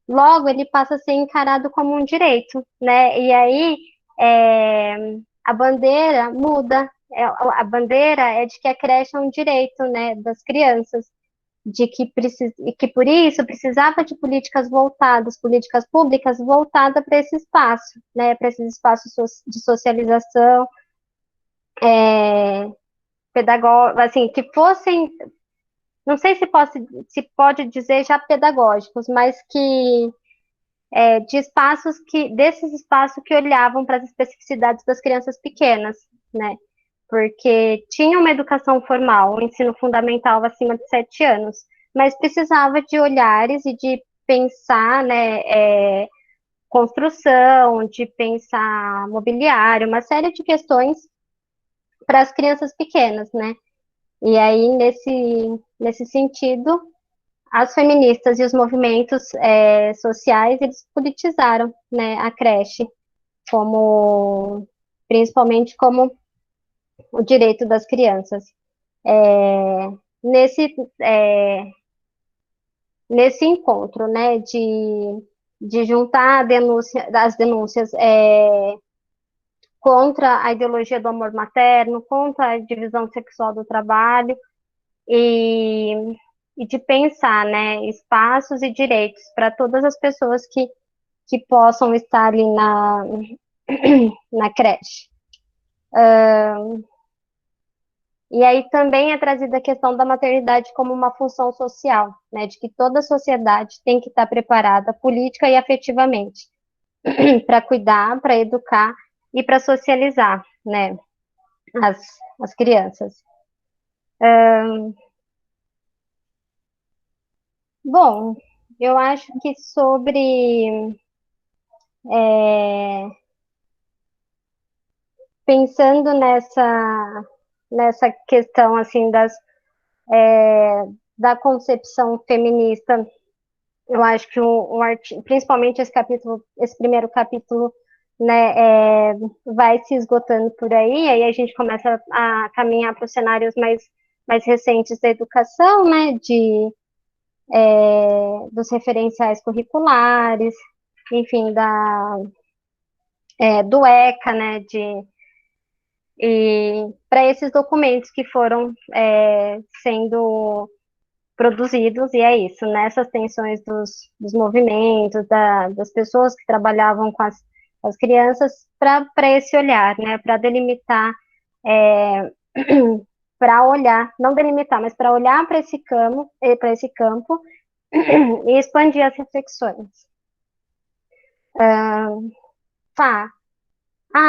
logo ele passa a ser encarado como um direito, né? E aí é, a bandeira muda, a bandeira é de que a creche é um direito, né, das crianças, de que por isso precisava de políticas públicas voltadas para esse espaço, né, para esses espaços de socialização, pedagógico, assim, que fossem, não sei se pode dizer já pedagógicos, mas que desses espaços que olhavam para as especificidades das crianças pequenas, né? Porque tinha uma educação formal, um ensino fundamental acima de 7 anos, mas precisava de olhares e de pensar, né, construção, de pensar mobiliário, uma série de questões para as crianças pequenas, né? E aí, nesse sentido, as feministas e os movimentos sociais, eles politizaram, né, a creche, principalmente como o direito das crianças. Nesse, é, nesse encontro, né, de juntar as denúncias contra a ideologia do amor materno, contra a divisão sexual do trabalho, e, e de pensar, né, espaços e direitos para todas as pessoas que possam estar ali na creche. E aí também é trazida a questão da maternidade como uma função social, né, de que toda a sociedade tem que estar preparada política e afetivamente para cuidar, para educar e para socializar, né, as, as crianças. Bom, eu acho que pensando nessa questão assim da concepção feminista, eu acho que principalmente esse primeiro capítulo, né, vai se esgotando por aí a gente começa a caminhar para os cenários mais recentes da educação, né, dos referenciais curriculares, enfim, do ECA, né, e para esses documentos que foram sendo produzidos, e é isso, nessas tensões dos movimentos, das pessoas que trabalhavam com as crianças, para esse olhar, né, para delimitar, para olhar, não delimitar, mas para olhar para esse campo e expandir as reflexões. Tá.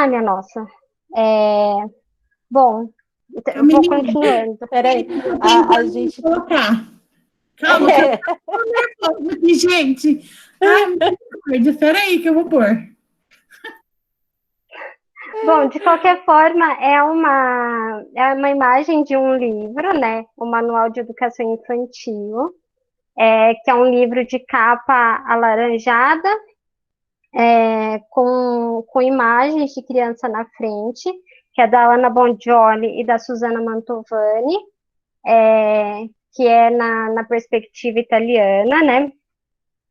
Minha nossa. Bom, eu vou continuando. Peraí, Eu a tentando gente. colocar. Calma, que eu tô nervosa aqui, gente. Ai, misericórdia. Espera aí que eu vou pôr. Bom, de qualquer forma, é uma imagem de um livro, né? O Manual de Educação Infantil, que é um livro de capa alaranjada, com imagens de criança na frente, que é da Ana Bongioli e da Susana Mantovani, que é na perspectiva italiana, né?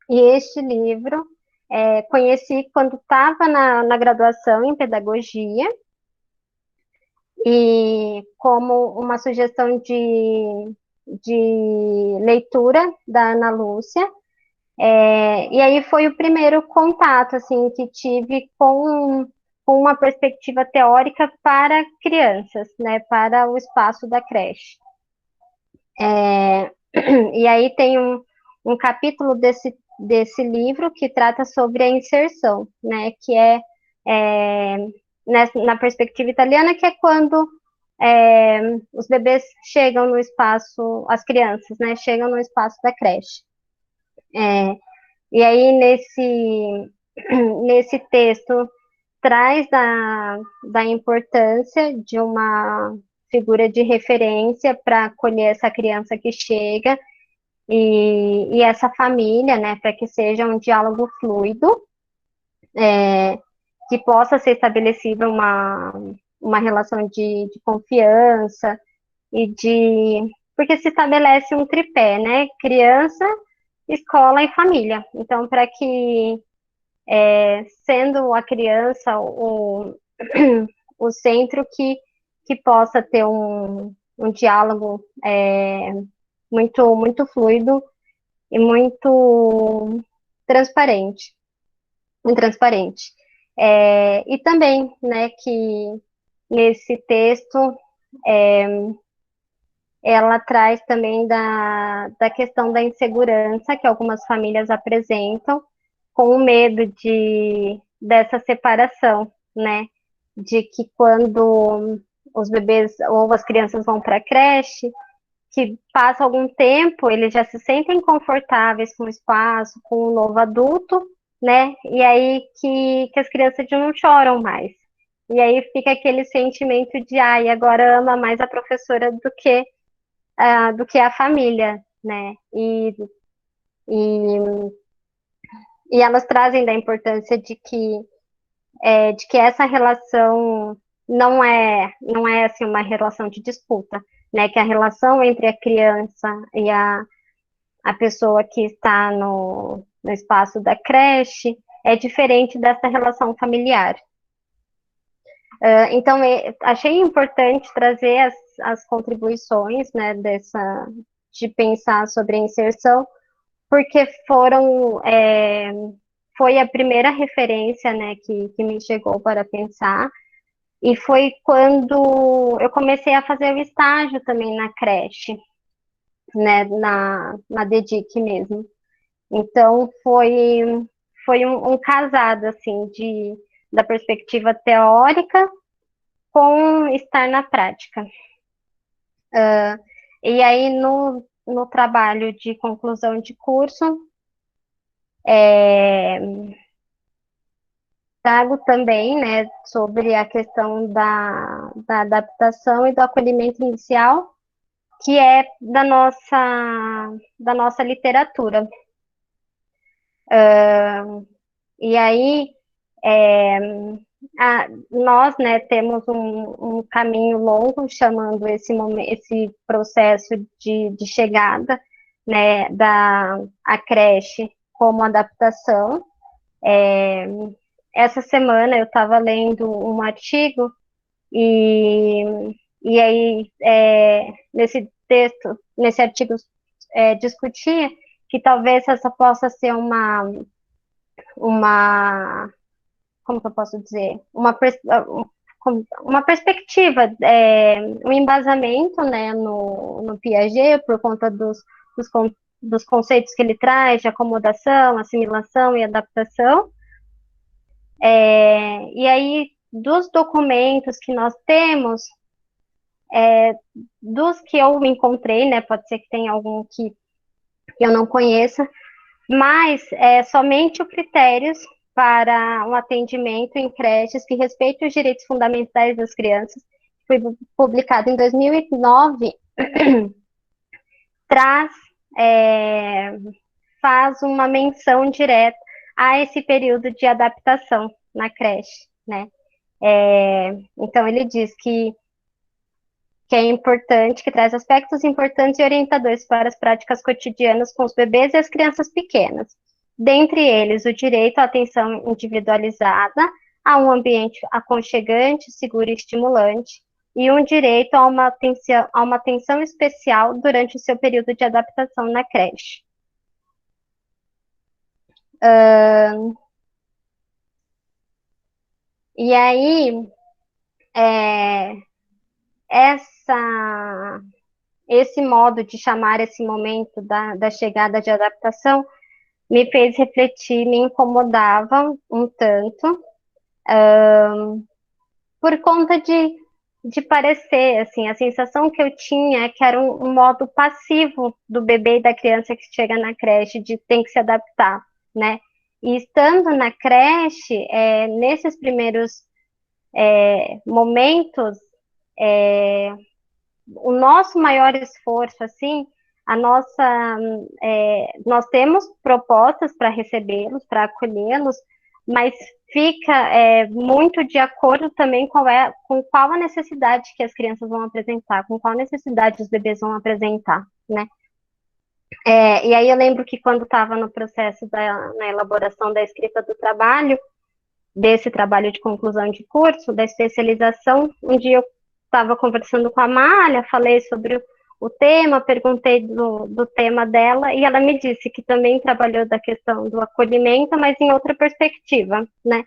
E este livro conheci quando estava na graduação em pedagogia, e como uma sugestão de leitura da Ana Lúcia, e aí foi o primeiro contato, assim, que tive com uma perspectiva teórica para crianças, né, para o espaço da creche. E aí tem um capítulo desse livro que trata sobre a inserção, né, que na perspectiva italiana, que é quando os bebês chegam no espaço, as crianças, né, chegam no espaço da creche. E aí, nesse texto, traz da importância de uma figura de referência para acolher essa criança que chega e essa família, né, para que seja um diálogo fluido, que possa ser estabelecida uma relação de confiança porque se estabelece um tripé, né, criança, escola e família. Então, para que, sendo a criança o centro que possa ter um diálogo muito, muito fluido e muito transparente. E também, né, que nesse texto ela traz também da questão da insegurança que algumas famílias apresentam com o medo dessa separação, né? De que quando os bebês ou as crianças vão para a creche, que passa algum tempo, eles já se sentem confortáveis com o espaço, com o novo adulto, né? E aí que as crianças já não choram mais. E aí fica aquele sentimento de, agora ama mais a professora do que a família, né? E elas trazem da importância de que essa relação não é assim uma relação de disputa, né? Que a relação entre a criança e a pessoa que está no espaço da creche é diferente dessa relação familiar. Então, achei importante trazer as contribuições, né, de pensar sobre a inserção, porque foi a primeira referência, né, que me chegou para pensar, e foi quando eu comecei a fazer o estágio também na creche, né, na DEDIC mesmo. Então, foi um casado, assim, da perspectiva teórica com estar na prática. E aí, no trabalho de conclusão de curso, trago também, né, sobre a questão da adaptação e do acolhimento inicial, que é da nossa literatura. E aí, nós, né, temos um caminho longo, chamando esse processo de chegada, né, a creche como adaptação. Essa semana eu estava lendo um artigo e aí nesse artigo discutia que talvez essa possa ser como que eu posso dizer, uma perspectiva, um embasamento, né, no Piaget, por conta dos conceitos que ele traz de acomodação, assimilação e adaptação. E aí, dos documentos que nós temos, dos que eu encontrei, né, pode ser que tenha algum que eu não conheça, mas somente os critérios para um atendimento em creches que respeitem os direitos fundamentais das crianças, foi publicado em 2009, faz uma menção direta a esse período de adaptação na creche, né? Então, ele diz que é importante, que traz aspectos importantes e orientadores para as práticas cotidianas com os bebês e as crianças pequenas. Dentre eles, o direito à atenção individualizada, a um ambiente aconchegante, seguro e estimulante, e um direito a uma atenção especial durante o seu período de adaptação na creche. E aí, esse modo de chamar esse momento da chegada de adaptação me fez refletir, me incomodava um tanto, por conta de parecer, assim, a sensação que eu tinha é que era um modo passivo do bebê e da criança que chega na creche, de tem que se adaptar, né? E estando na creche, nesses primeiros momentos, o nosso maior esforço, assim, nós temos propostas para recebê-los, para acolhê-los, mas fica muito de acordo também com qual a necessidade que as crianças vão apresentar, com qual necessidade os bebês vão apresentar, né? E aí eu lembro que quando estava no processo na elaboração da escrita do trabalho, desse trabalho de conclusão de curso, da especialização, um dia eu estava conversando com a Amália, falei sobre o tema, perguntei do tema dela, e ela me disse que também trabalhou da questão do acolhimento, mas em outra perspectiva, né?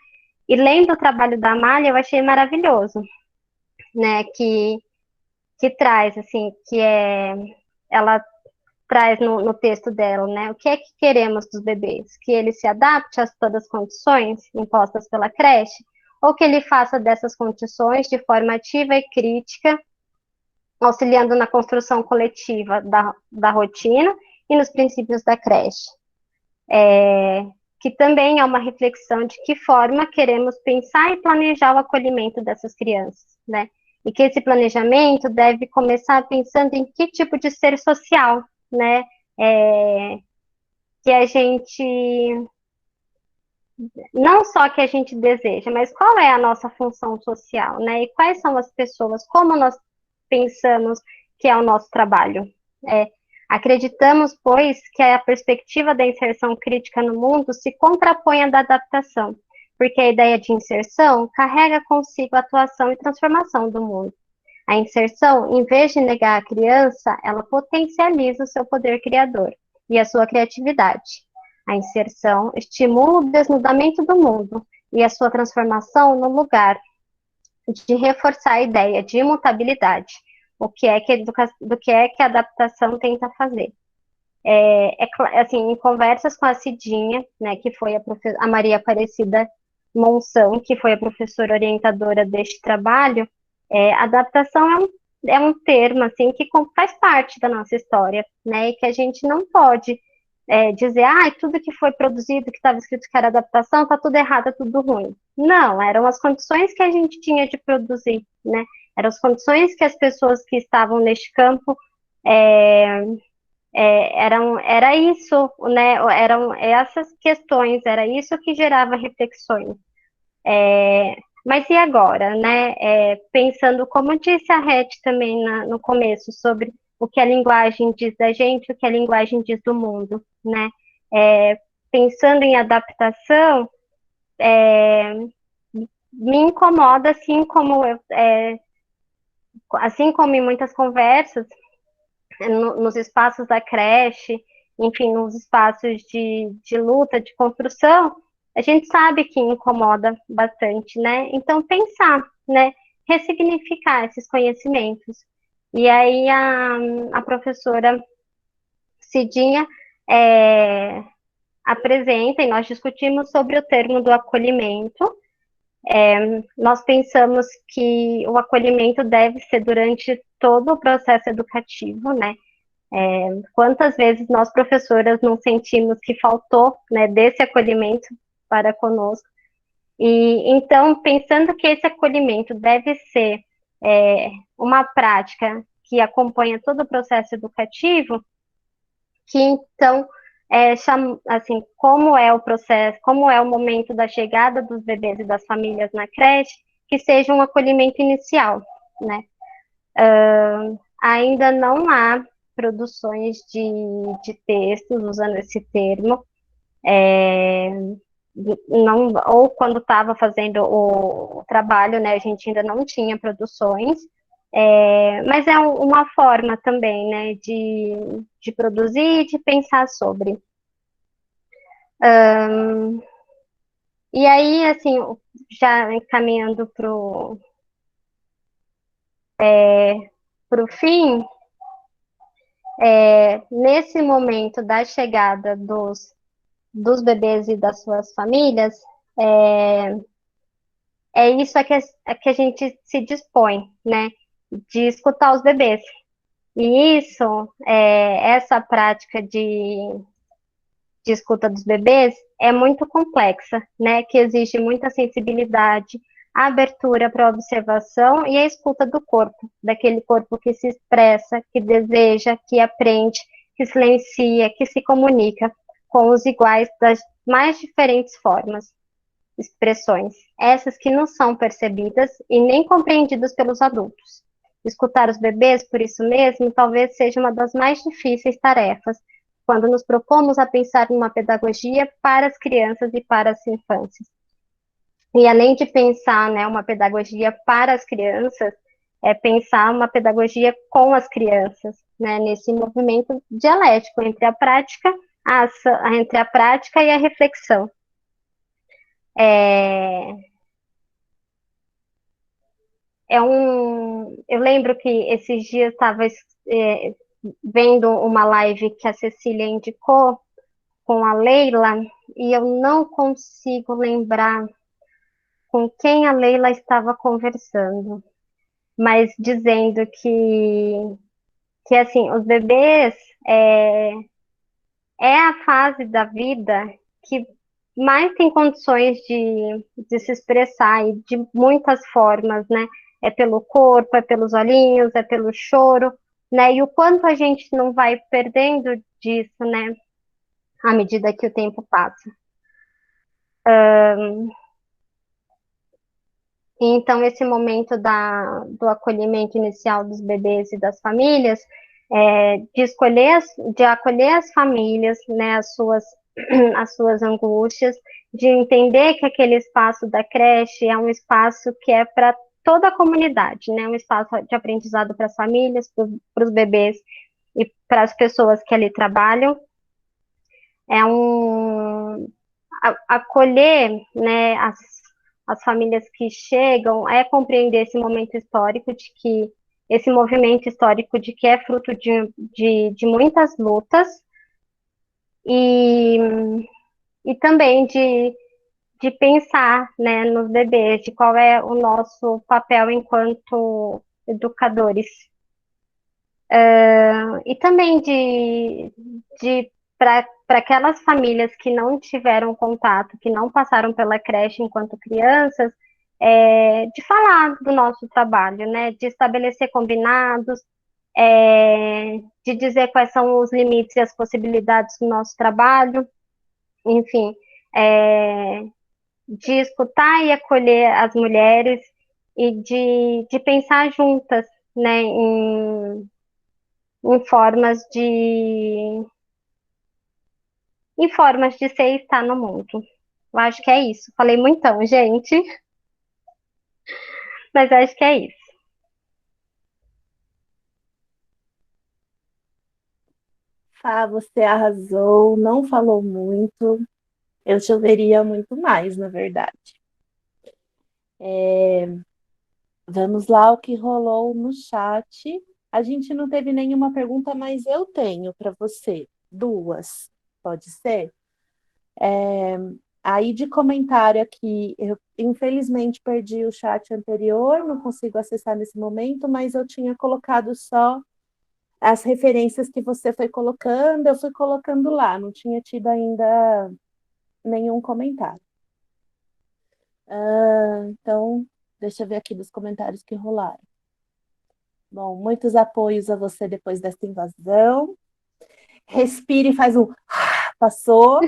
E lendo o trabalho da Amália, eu achei maravilhoso, né? Que traz, assim, ela traz no texto dela, né? O que é que queremos dos bebês? Que ele se adapte a todas as condições impostas pela creche, ou que ele faça dessas condições de forma ativa e crítica, auxiliando na construção coletiva da rotina e nos princípios da creche. Que também é uma reflexão de que forma queremos pensar e planejar o acolhimento dessas crianças, né? E que esse planejamento deve começar pensando em que tipo de ser social, né? Que a gente, não só que a gente deseja, mas qual é a nossa função social, né? E quais são as pessoas, como nós pensamos que é o nosso trabalho. Acreditamos, pois, que a perspectiva da inserção crítica no mundo se contrapõe à da adaptação, porque a ideia de inserção carrega consigo a atuação e transformação do mundo. A inserção, em vez de negar a criança, ela potencializa o seu poder criador e a sua criatividade. A inserção estimula o desnudamento do mundo e a sua transformação no lugar de reforçar a ideia de imutabilidade, do que é que a adaptação tenta fazer. Assim, em conversas com a Cidinha, né, que foi a Maria Aparecida Monção, que foi a professora orientadora deste trabalho, adaptação é um termo, assim, que faz parte da nossa história, né, e que a gente não pode dizer, tudo que foi produzido, que estava escrito que era adaptação, está tudo errado, é tudo ruim. Não, eram as condições que a gente tinha de produzir, né, eram as condições que as pessoas que estavam neste campo era isso, né, eram essas questões, era isso que gerava reflexões. Mas e agora, né? Pensando, como disse a Rete também no começo, sobre o que a linguagem diz da gente, o que a linguagem diz do mundo, né? Pensando em adaptação, me incomoda, assim como em muitas conversas, nos espaços da creche, enfim, nos espaços de luta, de construção, a gente sabe que incomoda bastante, né? Então, pensar, né? Ressignificar esses conhecimentos. E aí, a professora Cidinha apresenta, e nós discutimos sobre o termo do acolhimento. Nós pensamos que o acolhimento deve ser durante todo o processo educativo, né? Quantas vezes nós, professoras, não sentimos que faltou, né, desse acolhimento para conosco. E então, pensando que esse acolhimento deve ser uma prática que acompanha todo o processo educativo, que então, assim, como é o processo, como é o momento da chegada dos bebês e das famílias na creche, que seja um acolhimento inicial, né? Ainda não há produções de textos usando esse termo, não, ou quando estava fazendo o trabalho, né, a gente ainda não tinha produções, Mas é uma forma também, né, de produzir e de pensar sobre. E aí, assim, já encaminhando para o fim, nesse momento da chegada dos bebês e das suas famílias, é, é isso a que a gente se dispõe, né, de escutar os bebês. E essa prática de escuta dos bebês é muito complexa, né? Que exige muita sensibilidade, abertura para a observação e a escuta do corpo, daquele corpo que se expressa, que deseja, que aprende, que silencia, que se comunica com os iguais das mais diferentes formas, expressões, essas que não são percebidas e nem compreendidas pelos adultos. Escutar os bebês, por isso mesmo, talvez seja uma das mais difíceis tarefas, quando nos propomos a pensar numa pedagogia para as crianças e para as infâncias. E além de pensar, né, uma pedagogia para as crianças, é pensar uma pedagogia com as crianças, né, nesse movimento dialético entre entre a prática e a reflexão. Eu lembro que esses dias estava vendo uma live que a Cecília indicou com a Leila, e eu não consigo lembrar com quem a Leila estava conversando, mas dizendo que assim, os bebês é a fase da vida que mais tem condições de se expressar e de muitas formas, né? É pelo corpo, é pelos olhinhos, é pelo choro, né? E o quanto a gente não vai perdendo disso, né? À medida que o tempo passa. Então, esse momento do acolhimento inicial dos bebês e das famílias, de acolher as famílias, né, as suas angústias, de entender que aquele espaço da creche é um espaço que é para toda a comunidade, né, um espaço de aprendizado para as famílias, para os bebês e para as pessoas que ali trabalham. Acolher, né, as famílias que chegam, compreender esse momento histórico esse movimento histórico de que é fruto de muitas lutas e, e também de pensar, né, nos bebês, de qual é o nosso papel enquanto educadores. E também de para aquelas famílias que não tiveram contato, que não passaram pela creche enquanto crianças, de falar do nosso trabalho, né? De estabelecer combinados, de dizer quais são os limites e as possibilidades do nosso trabalho, enfim, de escutar e acolher as mulheres e de pensar juntas, né? Em formas de ser e estar no mundo. Eu acho que é isso. Falei muitão, gente, mas acho que é isso. Você arrasou, não falou muito. Eu choveria muito mais, na verdade. Vamos lá, o que rolou no chat. A gente não teve nenhuma pergunta, mas eu tenho para você. Duas, pode ser? Aí de comentário aqui, eu infelizmente perdi o chat anterior, não consigo acessar nesse momento, mas eu tinha colocado só as referências que você foi colocando, eu fui colocando lá, não tinha tido ainda nenhum comentário. Então, deixa eu ver aqui dos comentários que rolaram. Bom, muitos apoios a você depois dessa invasão. Respire e faz um passou.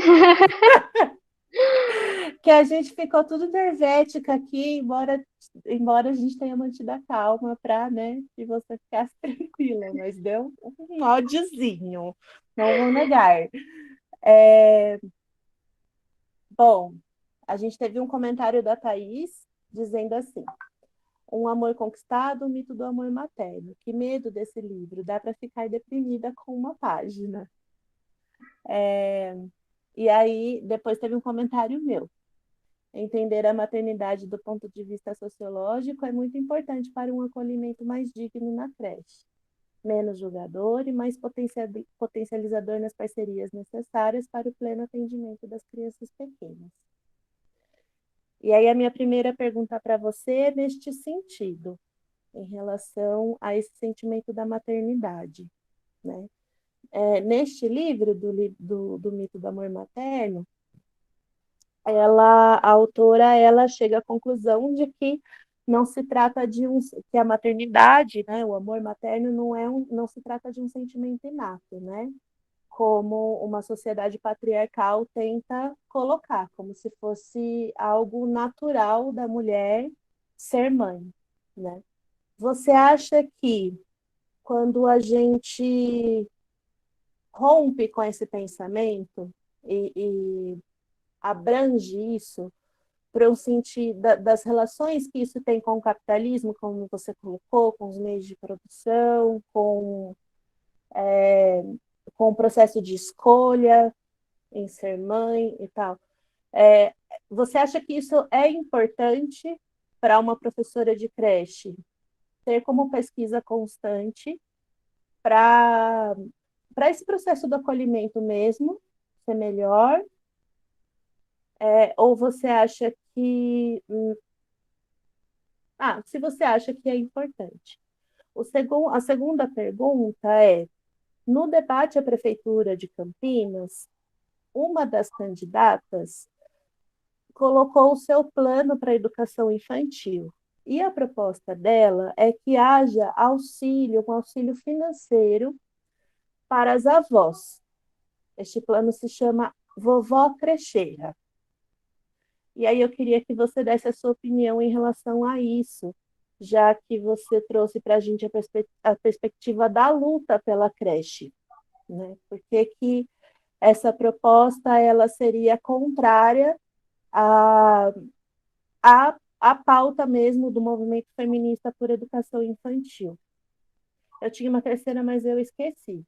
Que a gente ficou tudo nervética aqui, embora a gente tenha mantido a calma para, né, que você ficasse tranquila, mas deu um ódiozinho, não vou negar. Bom, a gente teve um comentário da Thaís dizendo assim: Um Amor Conquistado, o Mito do Amor Materno. Que medo desse livro, dá para ficar deprimida com uma página. E aí, depois teve um comentário meu. Entender a maternidade do ponto de vista sociológico é muito importante para um acolhimento mais digno na creche. Menos julgador e mais potencializador nas parcerias necessárias para o pleno atendimento das crianças pequenas. E aí a minha primeira pergunta para você é neste sentido, em relação a esse sentimento da maternidade, né? Neste livro do Mito do Amor Materno, a autora ela chega à conclusão de que não se trata de que a maternidade, né, o amor materno não se trata de um sentimento inato, né? Como uma sociedade patriarcal tenta colocar, como se fosse algo natural da mulher ser mãe, né? Você acha que quando a gente rompe com esse pensamento e abrange isso para um sentido das relações que isso tem com o capitalismo, como você colocou, com os meios de produção, com o processo de escolha em ser mãe e tal. Você acha que isso é importante para uma professora de creche ter como pesquisa constante para esse processo do acolhimento mesmo ser melhor? Ou você acha que... se você acha que é importante. A segunda pergunta é, no debate à Prefeitura de Campinas, uma das candidatas colocou o seu plano para a educação infantil. E a proposta dela é que haja um auxílio financeiro para as avós. Este plano se chama Vovó Crecheira. E aí eu queria que você desse a sua opinião em relação a isso, já que você trouxe para a gente a perspectiva da luta pela creche, né? Por que essa proposta ela seria contrária à pauta mesmo do movimento feminista por educação infantil? Eu tinha uma terceira, mas eu esqueci.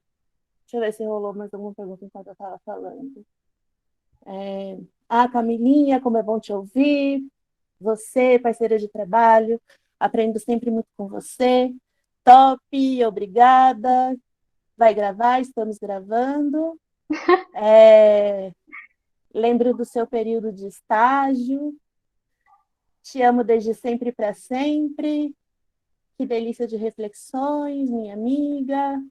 Deixa eu ver se rolou mais alguma pergunta enquanto eu estava falando. Camilinha, como é bom te ouvir. Você, parceira de trabalho, aprendo sempre muito com você. Top, obrigada. Vai gravar, estamos gravando. Lembro do seu período de estágio. Te amo desde sempre para sempre. Que delícia de reflexões, minha amiga.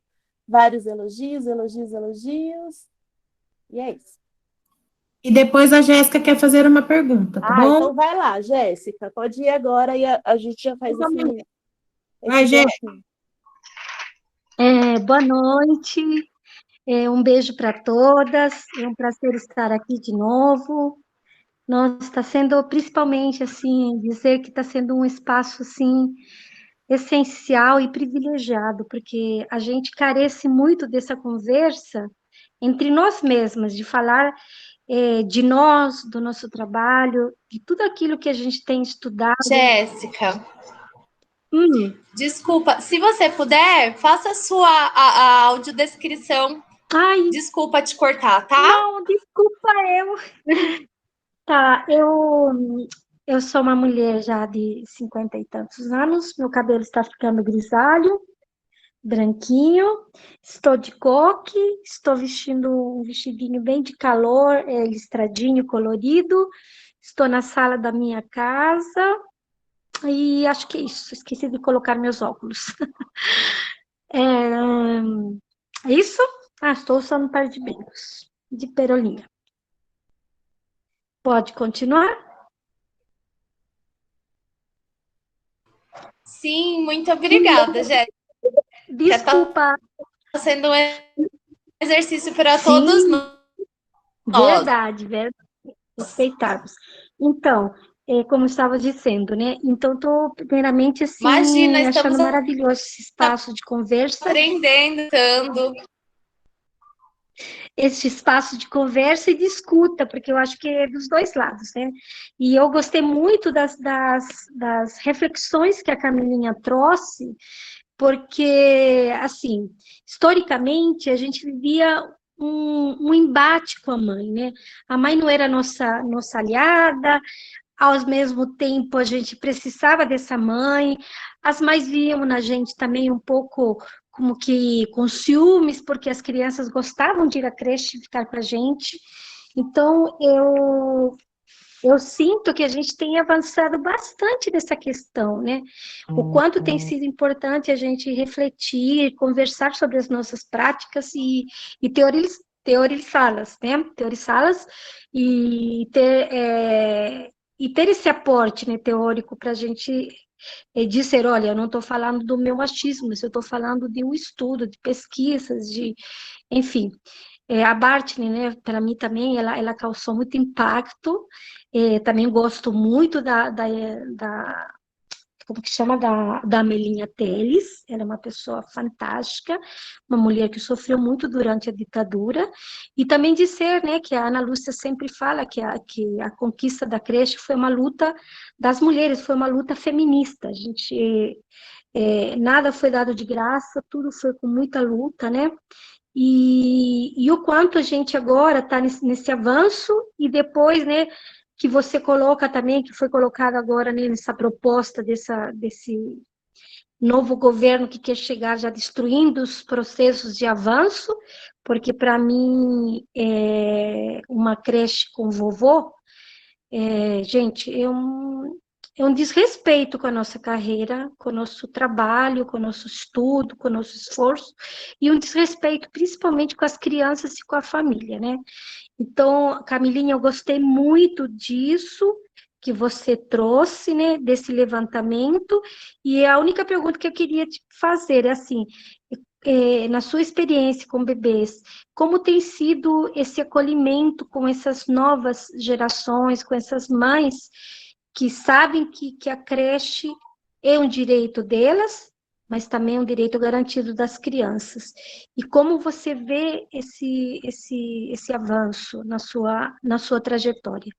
Vários elogios, elogios, elogios. E é isso. E depois a Jéssica quer fazer uma pergunta, tá bom? Então vai lá, Jéssica. Pode ir agora e a gente já faz esse Vai, Jéssica. Boa noite. Um beijo para todas. É um prazer estar aqui de novo. Nossa, está sendo principalmente assim, dizer que está sendo um espaço assim essencial e privilegiado, porque a gente carece muito dessa conversa entre nós mesmas, de falar de nós, do nosso trabalho, de tudo aquilo que a gente tem estudado. Jéssica, desculpa, se você puder, faça a audiodescrição. Ai, desculpa te cortar, tá? Não, desculpa eu. Tá, eu sou uma mulher já de 50 e tantos anos, meu cabelo está ficando grisalho, branquinho, estou de coque, estou vestindo um vestidinho bem de calor, listradinho, colorido, estou na sala da minha casa e acho que é isso, esqueci de colocar meus óculos. É isso? Estou usando um par de brincos, de perolinha. Pode continuar? Sim, muito obrigada, Jéssica. Desculpa. Está sendo um exercício para todos nós. Verdade. Respeitarmos. Então, como eu estava dizendo, né? Então, estou primeiramente assim, Imagina, achando maravilhoso esse espaço de conversa. Aprendendo, esse espaço de conversa e de escuta, porque eu acho que é dos dois lados, né? E eu gostei muito das reflexões que a Camilinha trouxe, porque, assim, historicamente, a gente vivia um embate com a mãe, né? A mãe não era nossa aliada, ao mesmo tempo a gente precisava dessa mãe, as mães viam na gente também um pouco como que com ciúmes, porque as crianças gostavam de ir à creche e ficar com a gente. Então, eu sinto que a gente tem avançado bastante nessa questão, né? O quanto tem sido importante a gente refletir, conversar sobre as nossas práticas e teorizá-las, né? Teorizá-las e ter esse aporte, né, teórico para a gente dizer, olha, eu não estou falando do meu achismo, eu estou falando de um estudo, de pesquisas, enfim. A Bartney, né, para mim também, ela causou muito impacto. Também gosto muito como que chama, da Amelinha Teles. Ela é uma pessoa fantástica, uma mulher que sofreu muito durante a ditadura. E também dizer, né, que a Ana Lúcia sempre fala que a conquista da creche foi uma luta das mulheres, foi uma luta feminista. A gente, nada foi dado de graça, tudo foi com muita luta, né? E o quanto a gente agora está nesse avanço, e depois, né, que você coloca também, que foi colocado agora, né, nessa proposta desse novo governo que quer chegar já destruindo os processos de avanço, porque para mim, uma creche com vovô, gente, é um desrespeito com a nossa carreira, com o nosso trabalho, com o nosso estudo, com o nosso esforço, e um desrespeito principalmente com as crianças e com a família, né? Então, Camilinha, eu gostei muito disso que você trouxe, né, desse levantamento, e a única pergunta que eu queria te fazer é assim, na sua experiência com bebês, como tem sido esse acolhimento com essas novas gerações, com essas mães que sabem que a creche é um direito delas, mas também é um direito garantido das crianças. E como você vê esse avanço na sua trajetória?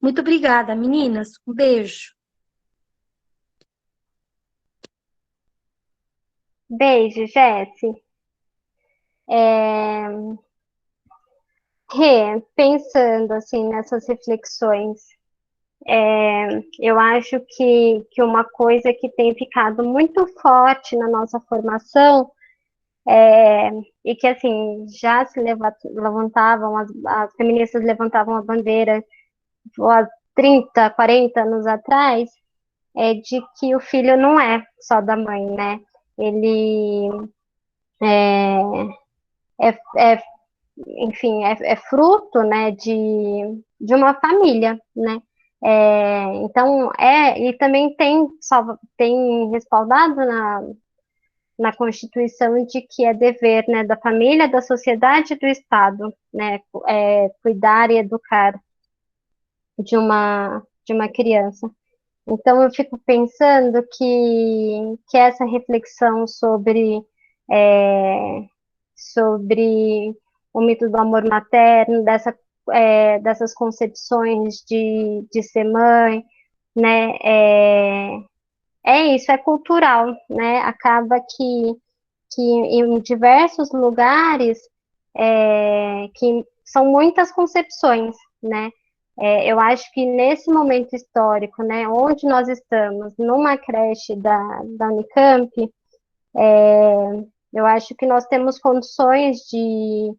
Muito obrigada, meninas. Um beijo. Beijo, Jéssica. Pensando assim nessas reflexões, eu acho que uma coisa que tem ficado muito forte na nossa formação e que assim já se levantavam, as feministas levantavam a bandeira há 30, 40 anos atrás, é de que o filho não é só da mãe, né? Ele é enfim, é fruto, né, de uma família, né? Então, e também tem respaldado na Constituição de que é dever, né, da família, da sociedade e do Estado, né, cuidar e educar de uma criança. Então, eu fico pensando que essa reflexão sobre o mito do amor materno, dessas concepções de ser mãe, né, isso, é cultural, né, acaba que em diversos lugares, que são muitas concepções, né, eu acho que nesse momento histórico, né, onde nós estamos, numa creche da Unicamp, eu acho que nós temos condições de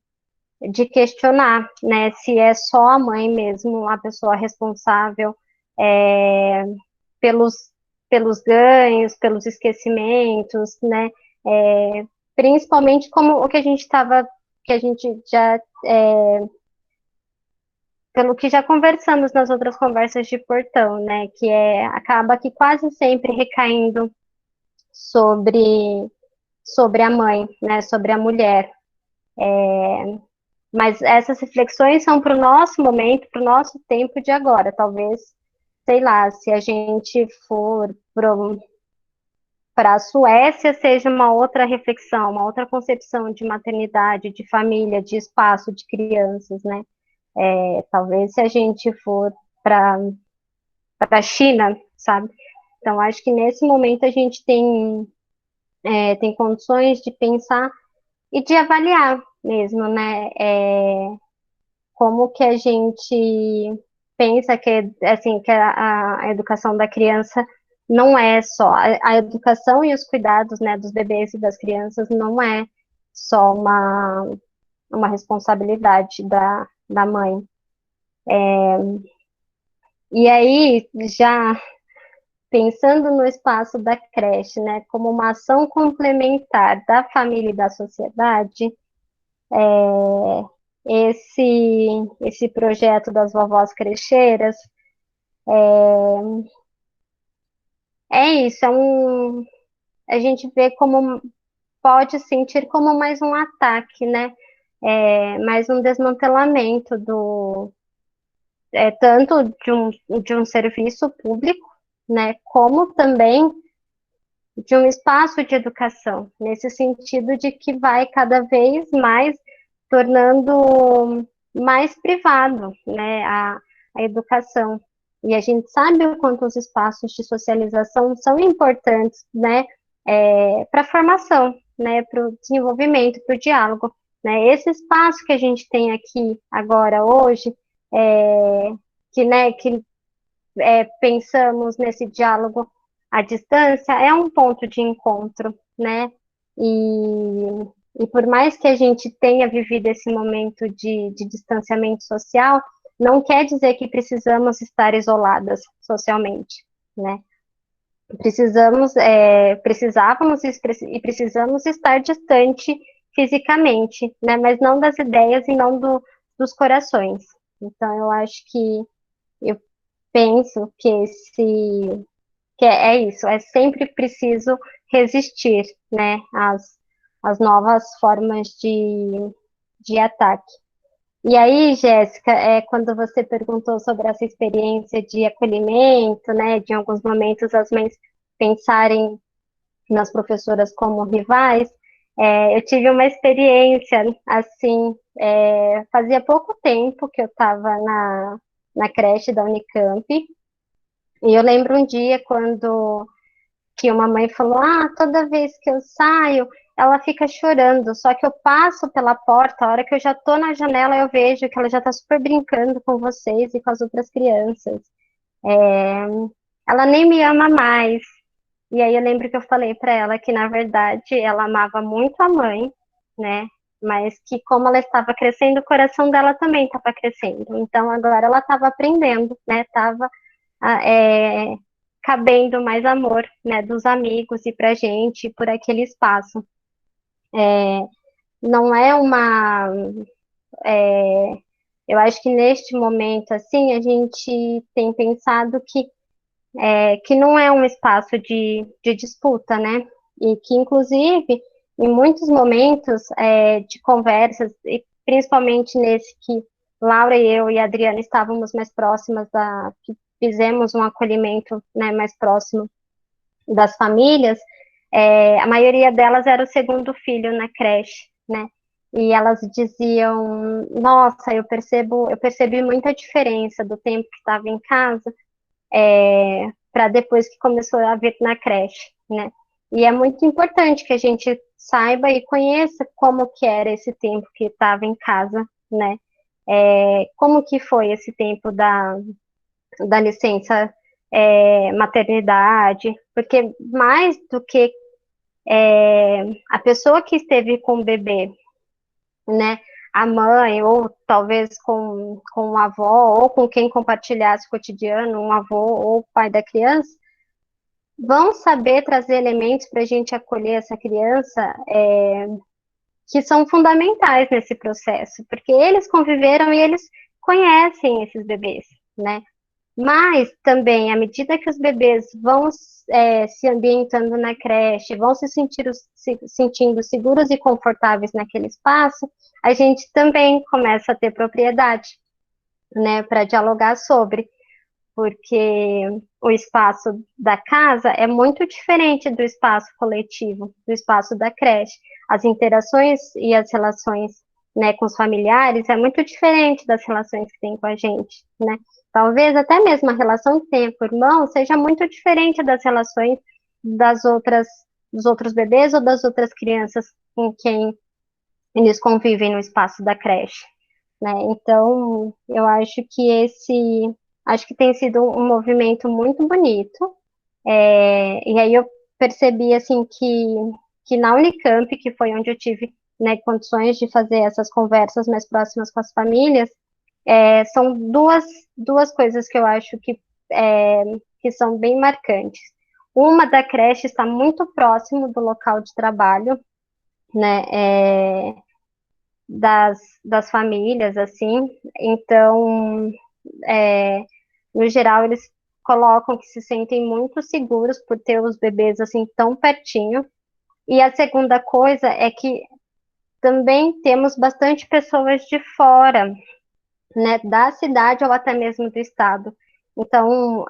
questionar, né, se é só a mãe mesmo a pessoa responsável pelos, pelos ganhos, pelos esquecimentos, né, principalmente como o que a gente já pelo que já conversamos nas outras conversas de portão, né, que acaba que quase sempre recaindo sobre a mãe, né, sobre a mulher. Mas essas reflexões são para o nosso momento, para o nosso tempo de agora. Talvez, sei lá, se a gente for para a Suécia seja uma outra reflexão, uma outra concepção de maternidade, de família, de espaço de crianças, né? Talvez se a gente for para a China, sabe? Então, acho que nesse momento a gente tem condições de pensar e de avaliar mesmo, né? Como que a gente pensa que, assim, que a educação da criança não é só a educação e os cuidados, né, dos bebês e das crianças não é só uma responsabilidade da mãe. E aí, já pensando no espaço da creche, né, como uma ação complementar da família e da sociedade, esse projeto das vovós crecheiras é isso, a gente vê como pode sentir como mais um ataque, né? Mais um desmantelamento tanto de um serviço público, né, como também de um espaço de educação, nesse sentido de que vai cada vez mais tornando mais privado, né, a educação. E a gente sabe o quanto os espaços de socialização são importantes, né, para a formação, né, para o desenvolvimento, para o diálogo. Né? Esse espaço que a gente tem aqui agora, hoje, que pensamos nesse diálogo à distância, é um ponto de encontro, né? E por mais que a gente tenha vivido esse momento de distanciamento social, não quer dizer que precisamos estar isoladas socialmente, né? Precisávamos e precisamos estar distante fisicamente, né? Mas não das ideias e não dos corações. Então, eu acho que eu penso que é isso, é sempre preciso resistir, né, às novas formas de ataque. E aí, Jéssica, quando você perguntou sobre essa experiência de acolhimento, né, de em alguns momentos as mães pensarem nas professoras como rivais, eu tive uma experiência, assim, fazia pouco tempo que eu estava na creche da Unicamp, e eu lembro um dia que uma mãe falou, toda vez que eu saio, ela fica chorando, só que eu passo pela porta, a hora que eu já tô na janela, eu vejo que ela já tá super brincando com vocês e com as outras crianças. Ela nem me ama mais. E aí eu lembro que eu falei para ela que, na verdade, ela amava muito a mãe, né? Mas que como ela estava crescendo, o coração dela também estava crescendo. Então agora ela estava aprendendo, né? Estava cabendo mais amor, né? Dos amigos e pra gente, por aquele espaço. Não é uma... eu acho que neste momento, assim, a gente tem pensado que não é um espaço de disputa, né? E que, inclusive, em muitos momentos de conversas, e principalmente nesse que Laura e eu e a Adriana estávamos mais próximas, que fizemos um acolhimento, né, mais próximo das famílias, a maioria delas era o segundo filho na creche, né? E elas diziam, nossa, eu percebi muita diferença do tempo que estava em casa para depois que começou a vir na creche, né? E é muito importante que a gente saiba e conheça como que era esse tempo que estava em casa, né? Como que foi esse tempo da licença maternidade, porque mais do que a pessoa que esteve com o bebê, né? A mãe, ou talvez com a avó, ou com quem compartilhasse o cotidiano, um avô ou o pai da criança, vão saber trazer elementos para a gente acolher essa criança que são fundamentais nesse processo, porque eles conviveram e eles conhecem esses bebês, né? Mas também, à medida que os bebês vão se ambientando na creche, vão se sentindo seguros e confortáveis naquele espaço, a gente também começa a ter propriedade, né, para dialogar sobre. porque o espaço da casa é muito diferente do espaço coletivo, do espaço da creche. As interações e as relações, né, com os familiares é muito diferente das relações que tem com a gente, né? Talvez até mesmo a relação que tem com o irmão seja muito diferente das relações dos outros bebês ou das outras crianças com quem eles convivem no espaço da creche, né? Então, eu acho que tem sido um movimento muito bonito. E aí eu percebi assim que na Unicamp, que foi onde eu tive, né, condições de fazer essas conversas mais próximas com as famílias, são duas coisas que eu acho que são bem marcantes. Uma da creche está muito próximo do local de trabalho, né, das famílias, assim, então, no geral, eles colocam que se sentem muito seguros por ter os bebês, assim, tão pertinho. E a segunda coisa é que também temos bastante pessoas de fora, né, da cidade ou até mesmo do estado. Então,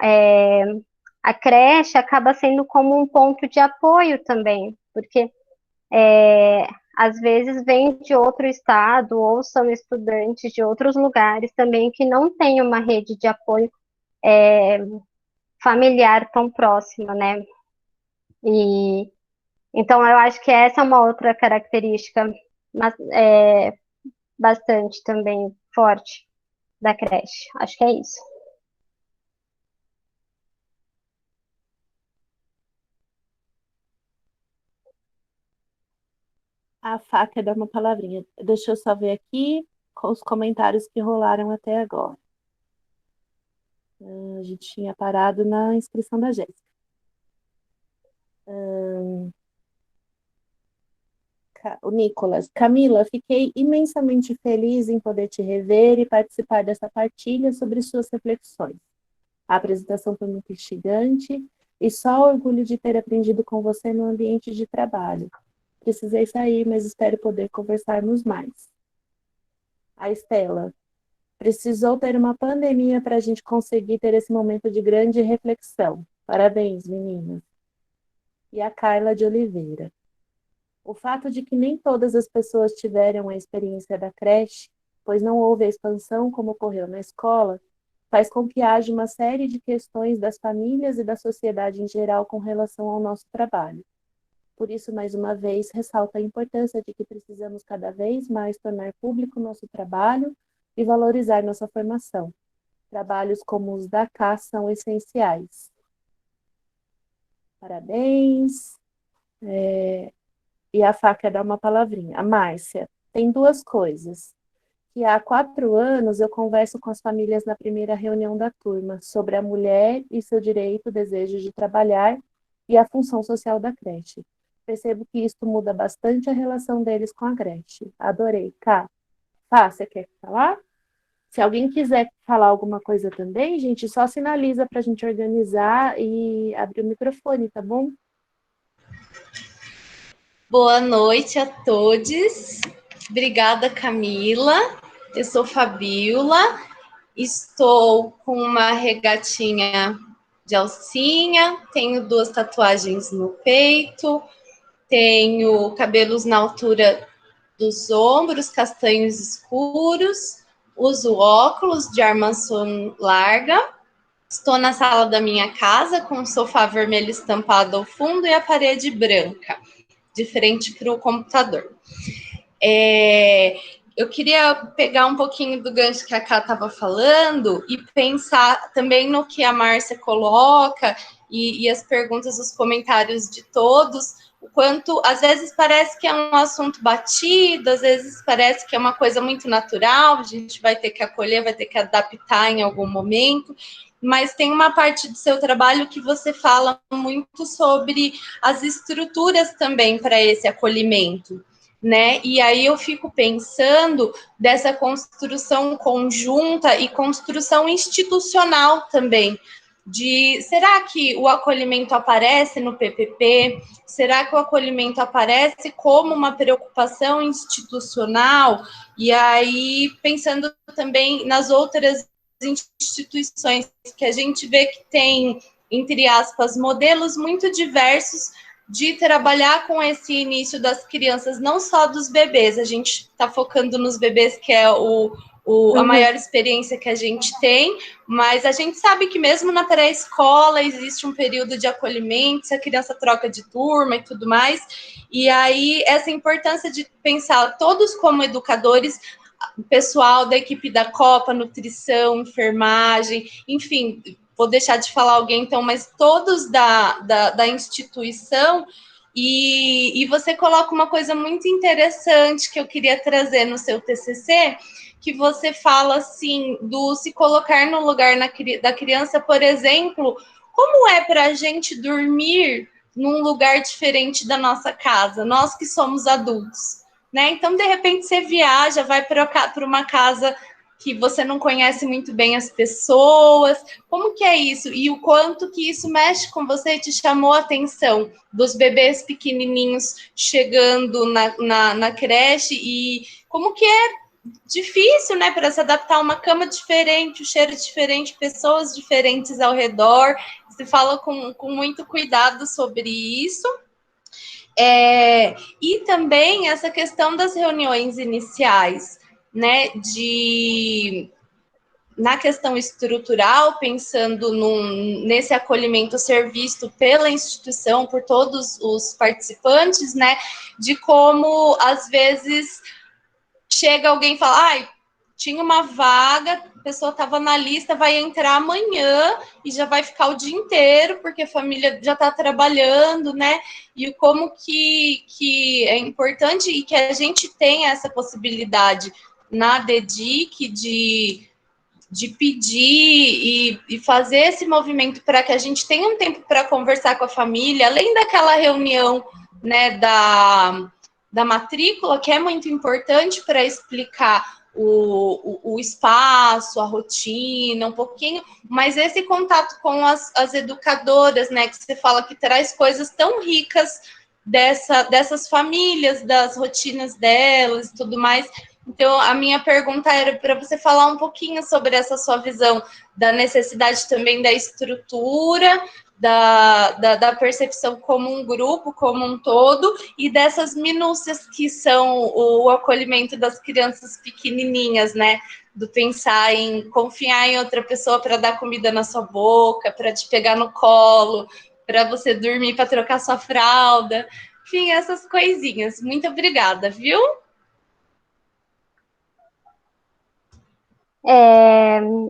a creche acaba sendo como um ponto de apoio também, porque às vezes vêm de outro estado ou são estudantes de outros lugares também que não têm uma rede de apoio familiar tão próxima, né? E então eu acho que essa é uma outra característica bastante também forte da creche. Acho que é isso. A faca dá uma palavrinha. Deixa eu só ver aqui com os comentários que rolaram até agora. A gente tinha parado na inscrição da Jéssica. O Nicolas. Camila, fiquei imensamente feliz em poder te rever e participar dessa partilha sobre suas reflexões. A apresentação foi muito instigante e só orgulho de ter aprendido com você no ambiente de trabalho. Precisei sair, mas espero poder conversarmos mais. A Estela. Precisou ter uma pandemia para a gente conseguir ter esse momento de grande reflexão. Parabéns, meninas. E a Carla de Oliveira. O fato de que nem todas as pessoas tiveram a experiência da creche, pois não houve a expansão como ocorreu na escola, faz com que haja uma série de questões das famílias e da sociedade em geral com relação ao nosso trabalho. Por isso, mais uma vez, ressalta a importância de que precisamos cada vez mais tornar público nosso trabalho e valorizar nossa formação. Trabalhos como os da CA são essenciais. Parabéns. E a faca dá uma palavrinha. A Márcia, tem duas coisas. Que há 4 anos eu converso com as famílias na primeira reunião da turma sobre a mulher e seu direito, desejo de trabalhar e a função social da creche. Percebo que isto muda bastante a relação deles com a creche. Adorei. Cá, você quer falar? Se alguém quiser falar alguma coisa também, gente, só sinaliza para a gente organizar e abrir o microfone, tá bom? Boa noite a todos. Obrigada, Camila. Eu sou Fabiola. Estou com uma regatinha de alcinha, tenho 2 tatuagens no peito, tenho cabelos na altura dos ombros, castanhos escuros, uso óculos de armação larga. Estou na sala da minha casa com um sofá vermelho estampado ao fundo e a parede branca, de frente para o computador. Eu queria pegar um pouquinho do gancho que a Ká estava falando e pensar também no que a Márcia coloca e as perguntas, os comentários de todos, o quanto às vezes parece que é um assunto batido, às vezes parece que é uma coisa muito natural, a gente vai ter que acolher, vai ter que adaptar em algum momento, mas tem uma parte do seu trabalho que você fala muito sobre as estruturas também para esse acolhimento, né? E aí eu fico pensando dessa construção conjunta e construção institucional também, de será que o acolhimento aparece no PPP? Será que o acolhimento aparece como uma preocupação institucional? E aí, pensando também nas outras instituições, que a gente vê que tem, entre aspas, modelos muito diversos de trabalhar com esse início das crianças, não só dos bebês, a gente está focando nos bebês, que é a maior experiência que a gente tem, mas a gente sabe que mesmo na pré-escola existe um período de acolhimento, se a criança troca de turma e tudo mais, e aí essa importância de pensar todos como educadores, o pessoal da equipe da Copa, nutrição, enfermagem, enfim, vou deixar de falar alguém então, mas todos da instituição, e você coloca uma coisa muito interessante que eu queria trazer no seu TCC, que você fala assim, do se colocar no lugar da criança, por exemplo, como é para a gente dormir num lugar diferente da nossa casa, nós que somos adultos, né? Então, de repente, você viaja, vai para uma casa que você não conhece muito bem as pessoas, como que é isso? E o quanto que isso mexe com você e te chamou a atenção dos bebês pequenininhos chegando na creche, e como que é difícil, né, para se adaptar a uma cama diferente, um cheiro diferente, pessoas diferentes ao redor. Você fala com muito cuidado sobre isso. E também essa questão das reuniões iniciais, né, na questão estrutural, pensando nesse acolhimento a ser visto pela instituição, por todos os participantes, né, de como, às vezes, chega alguém e fala, ai, tinha uma vaga, a pessoa estava na lista, vai entrar amanhã e já vai ficar o dia inteiro, porque a família já está trabalhando, né? E como que é importante e que a gente tenha essa possibilidade na DEDIC de pedir e fazer esse movimento para que a gente tenha um tempo para conversar com a família, além daquela reunião, né, da matrícula, que é muito importante para explicar o espaço, a rotina, um pouquinho, mas esse contato com as educadoras, né, que você fala que traz coisas tão ricas dessas famílias, das rotinas delas e tudo mais. Então, a minha pergunta era para você falar um pouquinho sobre essa sua visão da necessidade também da estrutura, da percepção como um grupo, como um todo, e dessas minúcias que são o acolhimento das crianças pequenininhas, né? Do pensar em confiar em outra pessoa para dar comida na sua boca, para te pegar no colo, para você dormir, para trocar sua fralda. Enfim, essas coisinhas. Muito obrigada, viu?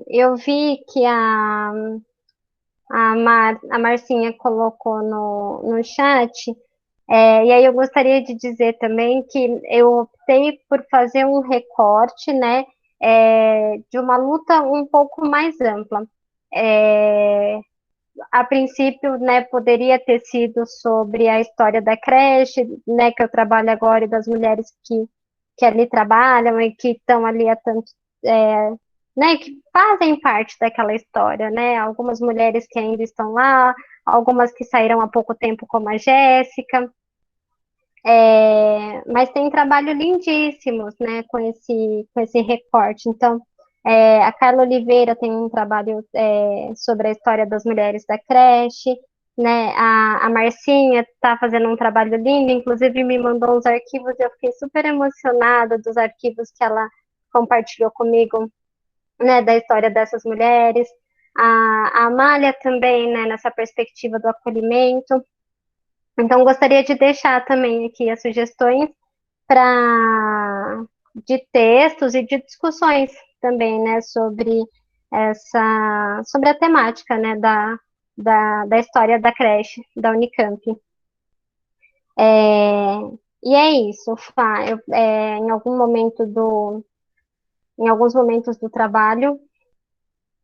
Eu vi que a Marcinha colocou no chat, e aí eu gostaria de dizer também que eu optei por fazer um recorte, né, de uma luta um pouco mais ampla. A princípio, né, poderia ter sido sobre a história da creche, né, que eu trabalho agora, e das mulheres que ali trabalham e que estão ali há tanto, né, que fazem parte daquela história, né, algumas mulheres que ainda estão lá, algumas que saíram há pouco tempo, como a Jéssica, mas tem trabalho lindíssimos, né, com esse recorte. Então, a Carla Oliveira tem um trabalho sobre a história das mulheres da creche, né, a Marcinha está fazendo um trabalho lindo, inclusive me mandou uns arquivos e eu fiquei super emocionada dos arquivos que ela compartilhou comigo, né, da história dessas mulheres. A Amália também, né, nessa perspectiva do acolhimento. Então, gostaria de deixar também aqui as sugestões de textos e de discussões também, né, sobre a temática, né, da história da creche da Unicamp. E é isso, Fá. Em alguns momentos do trabalho,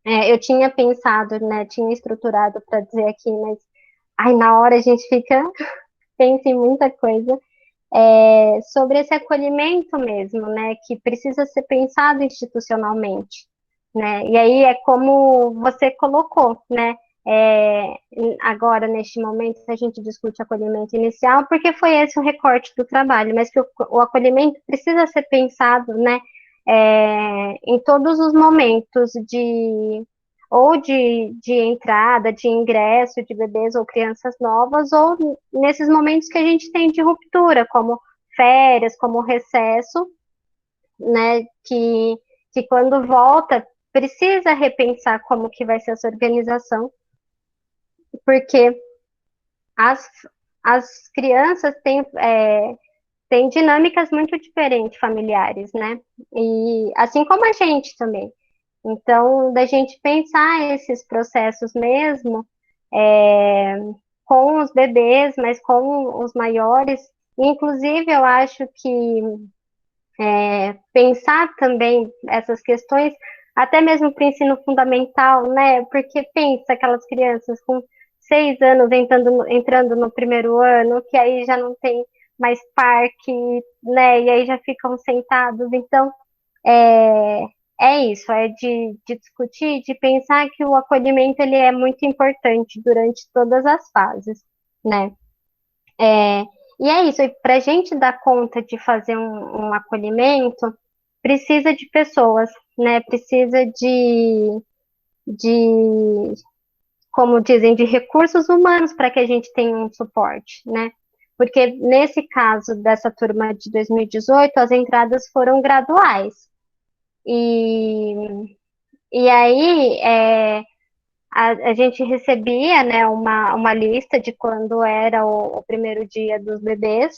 eu tinha pensado, né, tinha estruturado para dizer aqui, mas na hora a gente pensa em muita coisa. Sobre esse acolhimento mesmo, né, que precisa ser pensado institucionalmente, né, e aí é como você colocou, né, agora neste momento a gente discute acolhimento inicial, porque foi esse o recorte do trabalho, mas que o acolhimento precisa ser pensado, né, em todos os momentos ou de entrada, de ingresso de bebês ou crianças novas, ou nesses momentos que a gente tem de ruptura, como férias, como recesso, né, que quando volta precisa repensar como que vai ser essa organização, porque as, as crianças têm dinâmicas muito diferentes familiares, né? E assim como a gente também. Então, da gente pensar esses processos mesmo, com os bebês, mas com os maiores. Inclusive, eu acho que pensar também essas questões, até mesmo para o ensino fundamental, né? Porque pensa aquelas crianças com 6 anos entrando no primeiro ano, que aí já não tem mais parque, né? E aí já ficam sentados. Então, isso, de discutir, de pensar que o acolhimento ele é muito importante durante todas as fases, né? E é isso, para a gente dar conta de fazer um acolhimento, precisa de pessoas, né? Precisa de, como dizem, de recursos humanos para que a gente tenha um suporte, né? Porque nesse caso dessa turma de 2018, as entradas foram graduais. E aí a gente recebia, né, uma lista de quando era o primeiro dia dos bebês,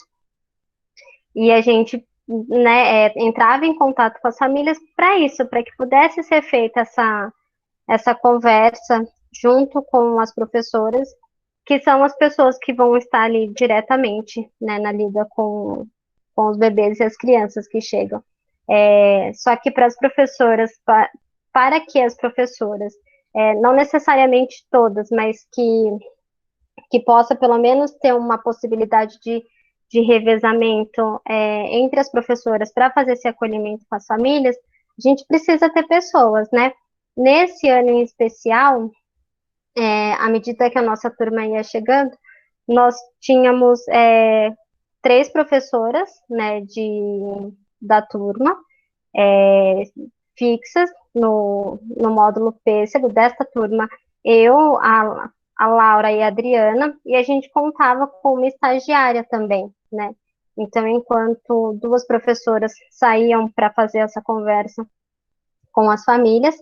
e a gente, né, entrava em contato com as famílias para isso, para que pudesse ser feita essa conversa junto com as professoras, que são as pessoas que vão estar ali diretamente, né, na lida com os bebês e as crianças que chegam. Só que para as professoras, para que as professoras, não necessariamente todas, mas que possa pelo menos ter uma possibilidade de revezamento entre as professoras para fazer esse acolhimento com as famílias, a gente precisa ter pessoas, né? Nesse ano em especial, à medida que a nossa turma ia chegando, nós tínhamos 3 professoras, né, da turma, fixas no módulo pêssego desta turma, eu, a Laura e a Adriana, e a gente contava com uma estagiária também, né? Então, enquanto 2 professoras saíam para fazer essa conversa com as famílias,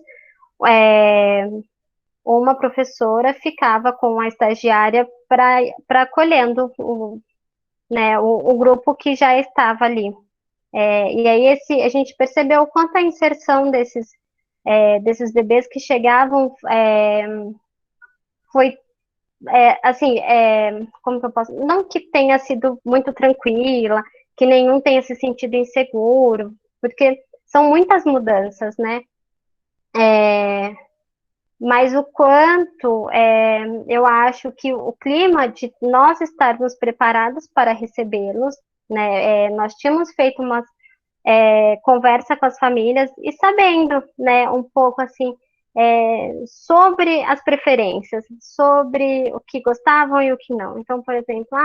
uma professora ficava com a estagiária para acolhendo o grupo que já estava ali. E aí a gente percebeu o quanto a inserção desses bebês que chegavam foi assim, como que eu posso? Não que tenha sido muito tranquila, que nenhum tenha se sentido inseguro, porque são muitas mudanças, né? Mas o quanto eu acho que o clima de nós estarmos preparados para recebê-los, né? Nós tínhamos feito uma conversa com as famílias e sabendo, né, um pouco assim, sobre as preferências, sobre o que gostavam e o que não. Então, por exemplo,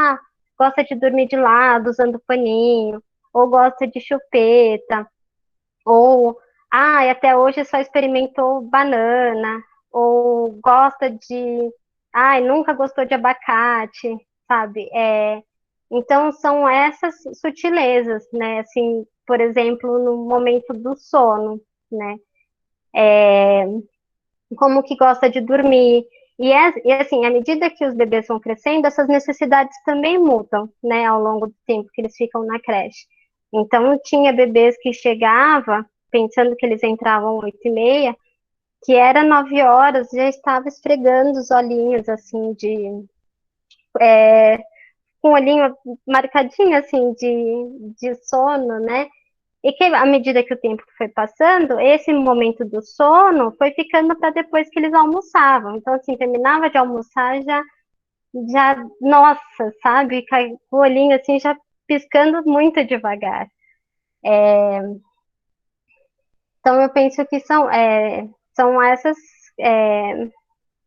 gosta de dormir de lado, usando paninho, ou gosta de chupeta, ou até hoje só experimentou banana, ou gosta nunca gostou de abacate, sabe? Então são essas sutilezas, né? Assim, por exemplo, no momento do sono, né? Como que gosta de dormir. E assim, à medida que os bebês vão crescendo, essas necessidades também mudam, né, ao longo do tempo que eles ficam na creche. Então, tinha bebês que chegava, pensando que eles entravam 8h30, que era 9 horas, já estava esfregando os olhinhos, assim, com o olhinho marcadinho, assim, de sono, né? E que, à medida que o tempo foi passando, esse momento do sono foi ficando para depois que eles almoçavam. Então, assim, terminava de almoçar, nossa, sabe? O olhinho, assim, já piscando muito devagar. Então, eu penso que são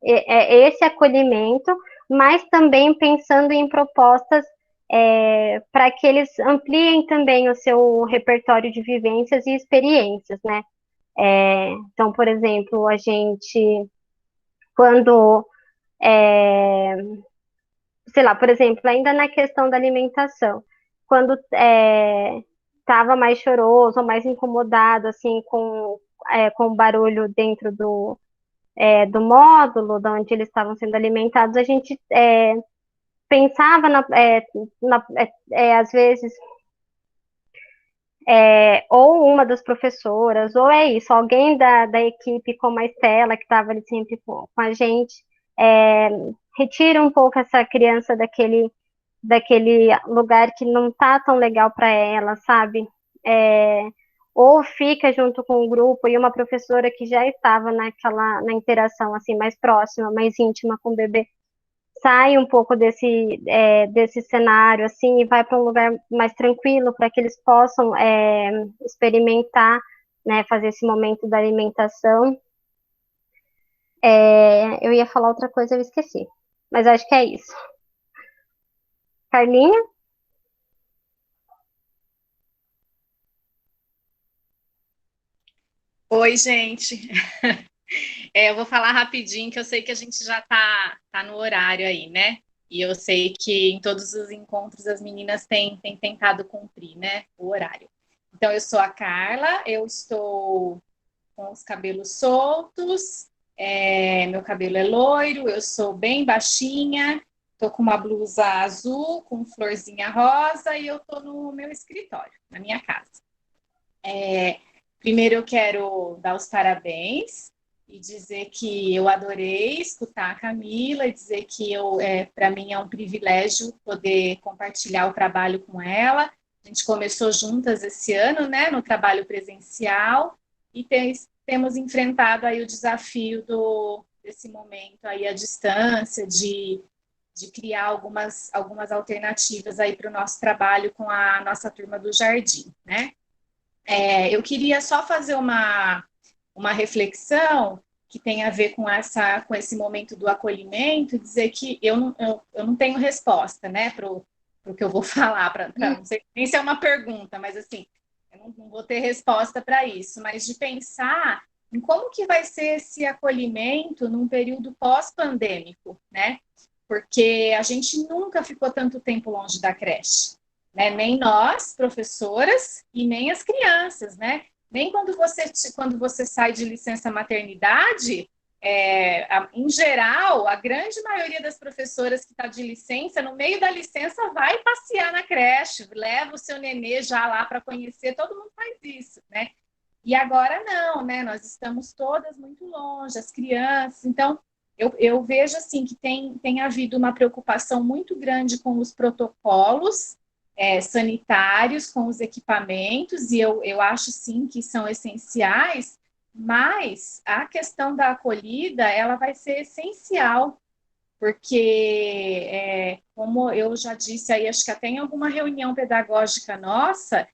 esse acolhimento, mas também pensando em propostas para que eles ampliem também o seu repertório de vivências e experiências, né? Então, por exemplo, a gente, quando, é, sei lá, por exemplo, ainda na questão da alimentação, quando estava mais choroso ou mais incomodado, assim, com o barulho dentro do módulo, de onde eles estavam sendo alimentados, a gente pensava, às vezes, ou uma das professoras, ou é isso, alguém da equipe, como a Estela, que estava ali sempre com a gente, é, retira um pouco essa criança daquele lugar que não tá tão legal para ela, sabe? É, ou fica junto com o grupo e uma professora que já estava na interação assim mais próxima, mais íntima com o bebê, sai um pouco desse cenário assim e vai para um lugar mais tranquilo para que eles possam experimentar, né, fazer esse momento da alimentação. Eu ia falar outra coisa, eu esqueci, mas acho que é isso. Carlinha? Oi, gente. Eu vou falar rapidinho, que eu sei que a gente já tá no horário aí, né? E eu sei que em todos os encontros as meninas têm tentado cumprir, né, o horário. Então, eu sou a Carla, eu estou com os cabelos soltos, meu cabelo é loiro, eu sou bem baixinha, tô com uma blusa azul com florzinha rosa e eu tô no meu escritório, na minha casa. Primeiro eu quero dar os parabéns e dizer que eu adorei escutar a Camila e dizer que para mim é um privilégio poder compartilhar o trabalho com ela. A gente começou juntas esse ano, né, no trabalho presencial e temos enfrentado aí o desafio desse momento aí à distância, de criar algumas alternativas aí para o nosso trabalho com a nossa turma do Jardim, né? Eu queria só fazer uma reflexão que tem a ver com esse momento do acolhimento, dizer que eu não tenho resposta, né, para o que eu vou falar, não sei nem se é uma pergunta, mas assim, eu não vou ter resposta para isso, mas de pensar em como que vai ser esse acolhimento num período pós-pandêmico, né? Porque a gente nunca ficou tanto tempo longe da creche, né? Nem nós, professoras, e nem as crianças, né? Nem quando você sai de licença maternidade, em geral, a grande maioria das professoras que está de licença, no meio da licença, vai passear na creche, leva o seu nenê já lá para conhecer, todo mundo faz isso, né? E agora não, né? Nós estamos todas muito longe, as crianças. Então, eu vejo assim que tem havido uma preocupação muito grande com os protocolos sanitários, com os equipamentos, e eu acho sim que são essenciais, mas a questão da acolhida ela vai ser essencial, porque, como eu já disse aí, acho que até em alguma reunião pedagógica nossa,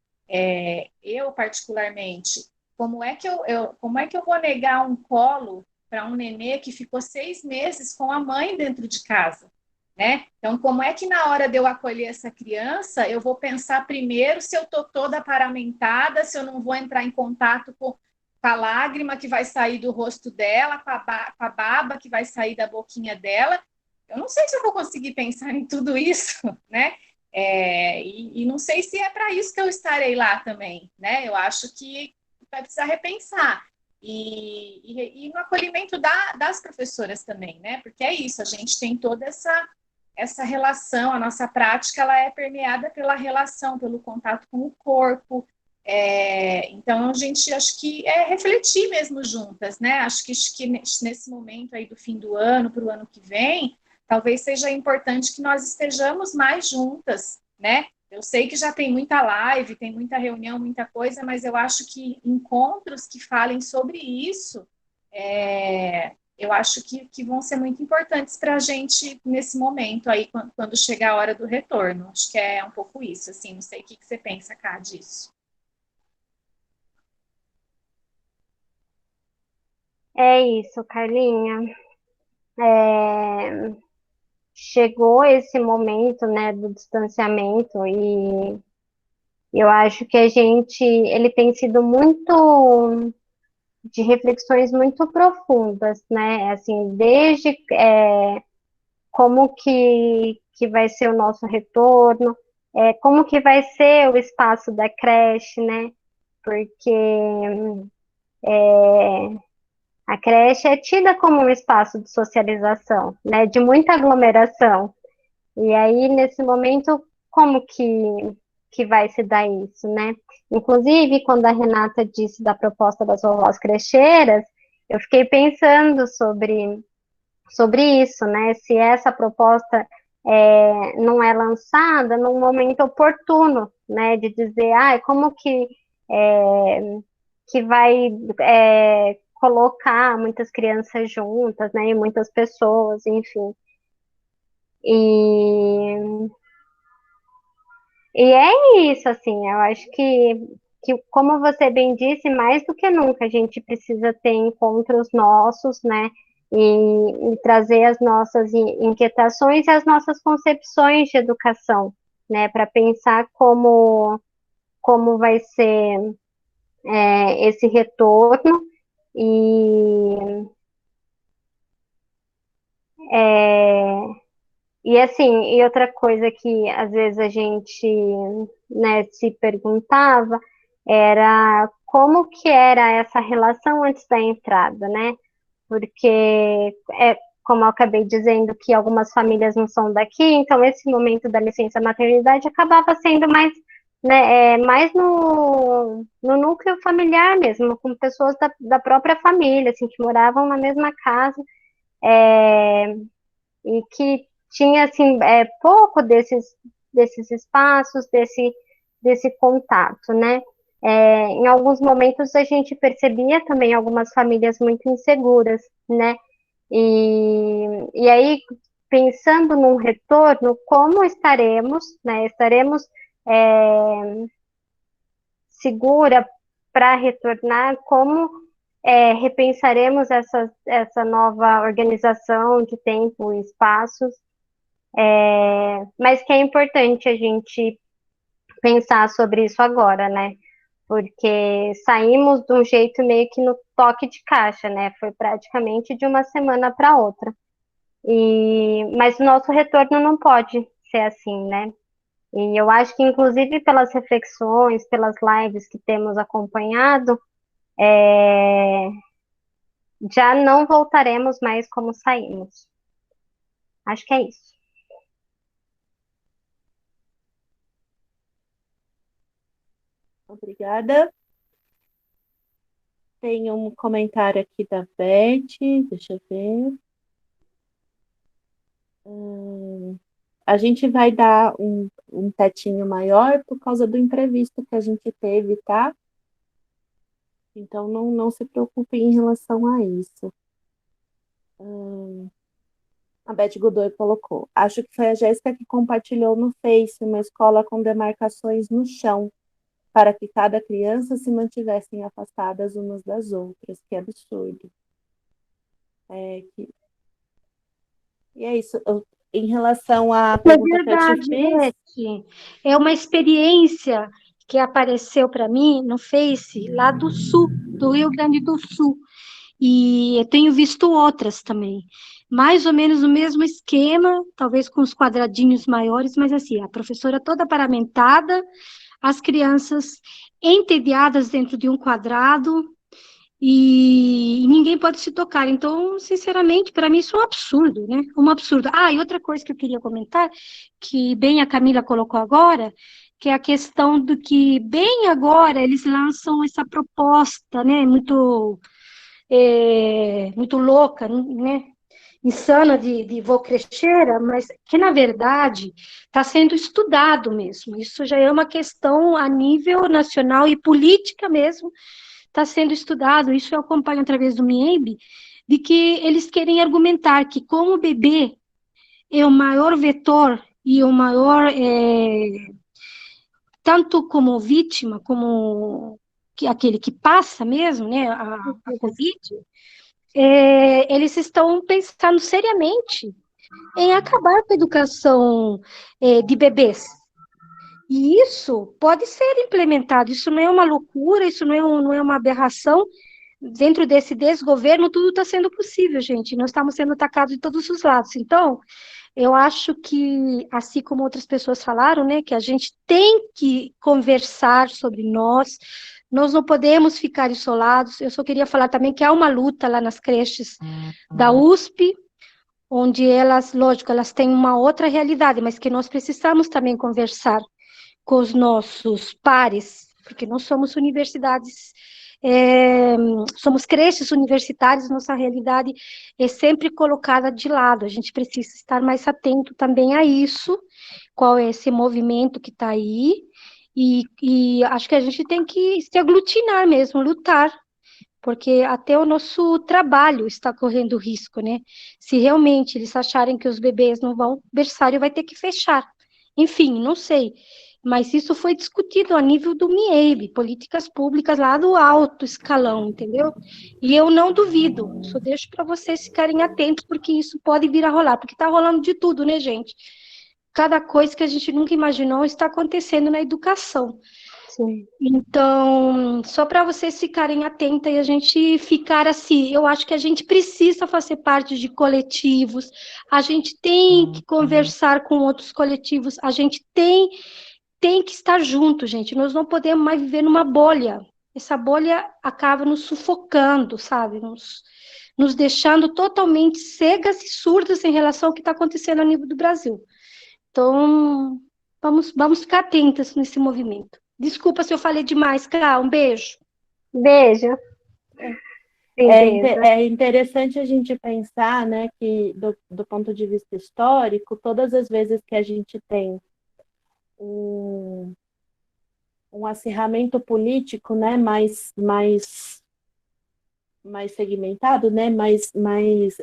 eu particularmente, como é que eu vou negar um colo para um nenê que ficou 6 meses com a mãe dentro de casa? Né? Então, como é que na hora de eu acolher essa criança, eu vou pensar primeiro se eu estou toda paramentada, se eu não vou entrar em contato com a lágrima que vai sair do rosto dela, com a baba que vai sair da boquinha dela. Eu não sei se eu vou conseguir pensar em tudo isso, né? E não sei se é para isso que eu estarei lá também, né? Eu acho que vai precisar repensar. E no acolhimento das professoras também, né? Porque é isso, a gente tem toda essa relação, a nossa prática, ela é permeada pela relação, pelo contato com o corpo. Então, a gente acho que refletir mesmo juntas, né? Acho que nesse momento aí do fim do ano, para o ano que vem, talvez seja importante que nós estejamos mais juntas, né? Eu sei que já tem muita live, tem muita reunião, muita coisa, mas eu acho que encontros que falem sobre isso, eu acho que vão ser muito importantes para a gente nesse momento aí, quando chegar a hora do retorno. Acho que é um pouco isso, assim, não sei o que você pensa, Cá, disso. É isso, Carlinha. chegou esse momento, né, do distanciamento, e eu acho que ele tem sido muito de reflexões muito profundas, né, assim, desde como que vai ser o nosso retorno, como que vai ser o espaço da creche, né, porque a creche é tida como um espaço de socialização, né, de muita aglomeração. E aí, nesse momento, como que vai se dar isso, né? Inclusive, quando a Renata disse da proposta das vovós crecheiras, eu fiquei pensando sobre isso, né? Se essa proposta não é lançada num momento oportuno, né? De dizer, como que vai colocar muitas crianças juntas, né? E muitas pessoas, enfim. E é isso, assim, eu acho que, como você bem disse, mais do que nunca a gente precisa ter encontros nossos, né, e trazer as nossas inquietações e as nossas concepções de educação, né, para pensar como vai ser esse retorno e é, e assim, e outra coisa que às vezes a gente, né, se perguntava era como que era essa relação antes da entrada, né? Porque como eu acabei dizendo que algumas famílias não são daqui, então esse momento da licença maternidade acabava sendo mais, né, mais no núcleo familiar mesmo, com pessoas da própria família, assim, que moravam na mesma casa, e que tinha assim pouco desses espaços, desse contato, né? Em alguns momentos a gente percebia também algumas famílias muito inseguras, né? E aí, pensando num retorno, como estaremos, né? Estaremos segura para retornar, como repensaremos essa nova organização de tempo e espaços, mas que é importante a gente pensar sobre isso agora, né? Porque saímos de um jeito meio que no toque de caixa, né? Foi praticamente de uma semana para outra. Mas o nosso retorno não pode ser assim, né? E eu acho que, inclusive, pelas reflexões, pelas lives que temos acompanhado, já não voltaremos mais como saímos. Acho que é isso. Obrigada. Tem um comentário aqui da Beth, deixa eu ver. A gente vai dar um tetinho maior por causa do imprevisto que a gente teve, tá? Então, não se preocupe em relação a isso. A Beth Godoy colocou. Acho que foi a Jéssica que compartilhou no Face uma escola com demarcações no chão, para que cada criança se mantivessem afastadas umas das outras. Que absurdo. E é isso. Em relação à pergunta que eu te verdade, fiz... Beth. É uma experiência que apareceu para mim no Face, lá do sul, do Rio Grande do Sul. E eu tenho visto outras também. Mais ou menos o mesmo esquema, talvez com os quadradinhos maiores, mas assim, a professora toda paramentada, as crianças entediadas dentro de um quadrado, e ninguém pode se tocar. Então, sinceramente, para mim isso é um absurdo, né? Um absurdo. E outra coisa que eu queria comentar, que bem a Camila colocou agora, que é a questão do que bem agora eles lançam essa proposta, né? Muito louca, né? Insana de Vô-Crecheira, mas que, na verdade, está sendo estudado mesmo. Isso já é uma questão a nível nacional e política mesmo, está sendo estudado. Isso eu acompanho através do MIEB, de que eles querem argumentar que, como o bebê é o maior vetor e o maior, tanto como vítima, como aquele que passa mesmo, né, a Covid, eles estão pensando seriamente em acabar com a educação de bebês. E isso pode ser implementado, isso não é uma loucura, isso não é uma aberração. Dentro desse desgoverno, tudo está sendo possível, gente. Nós estamos sendo atacados de todos os lados. Então, eu acho que, assim como outras pessoas falaram, né, que a gente tem que conversar sobre nós não podemos ficar isolados. Eu só queria falar também que há uma luta lá nas creches da USP, onde elas, lógico, elas têm uma outra realidade, mas que nós precisamos também conversar com os nossos pares, porque nós somos universidades, somos creches universitárias, nossa realidade é sempre colocada de lado, a gente precisa estar mais atento também a isso, qual é esse movimento que está aí, e acho que a gente tem que se aglutinar mesmo, lutar, porque até o nosso trabalho está correndo risco, né? Se realmente eles acharem que os bebês não vão, o berçário vai ter que fechar. Enfim, não sei. Mas isso foi discutido a nível do MIEB, políticas públicas lá do alto escalão, entendeu? E eu não duvido, só deixo para vocês ficarem atentos, porque isso pode vir a rolar, porque está rolando de tudo, né, gente? Cada coisa que a gente nunca imaginou está acontecendo na educação. Sim. Então, só para vocês ficarem atentos e a gente ficar assim, eu acho que a gente precisa fazer parte de coletivos, a gente tem que conversar com outros coletivos, a gente tem que estar junto, gente. Nós não podemos mais viver numa bolha. Essa bolha acaba nos sufocando, sabe? Nos deixando totalmente cegas e surdas em relação ao que está acontecendo a nível do Brasil. Então, vamos ficar atentas nesse movimento. Desculpa se eu falei demais, Cá. Um beijo. Beijo. É interessante a gente pensar, né, que do ponto de vista histórico, todas as vezes que a gente tem um acirramento político, né, mais segmentado, né, mais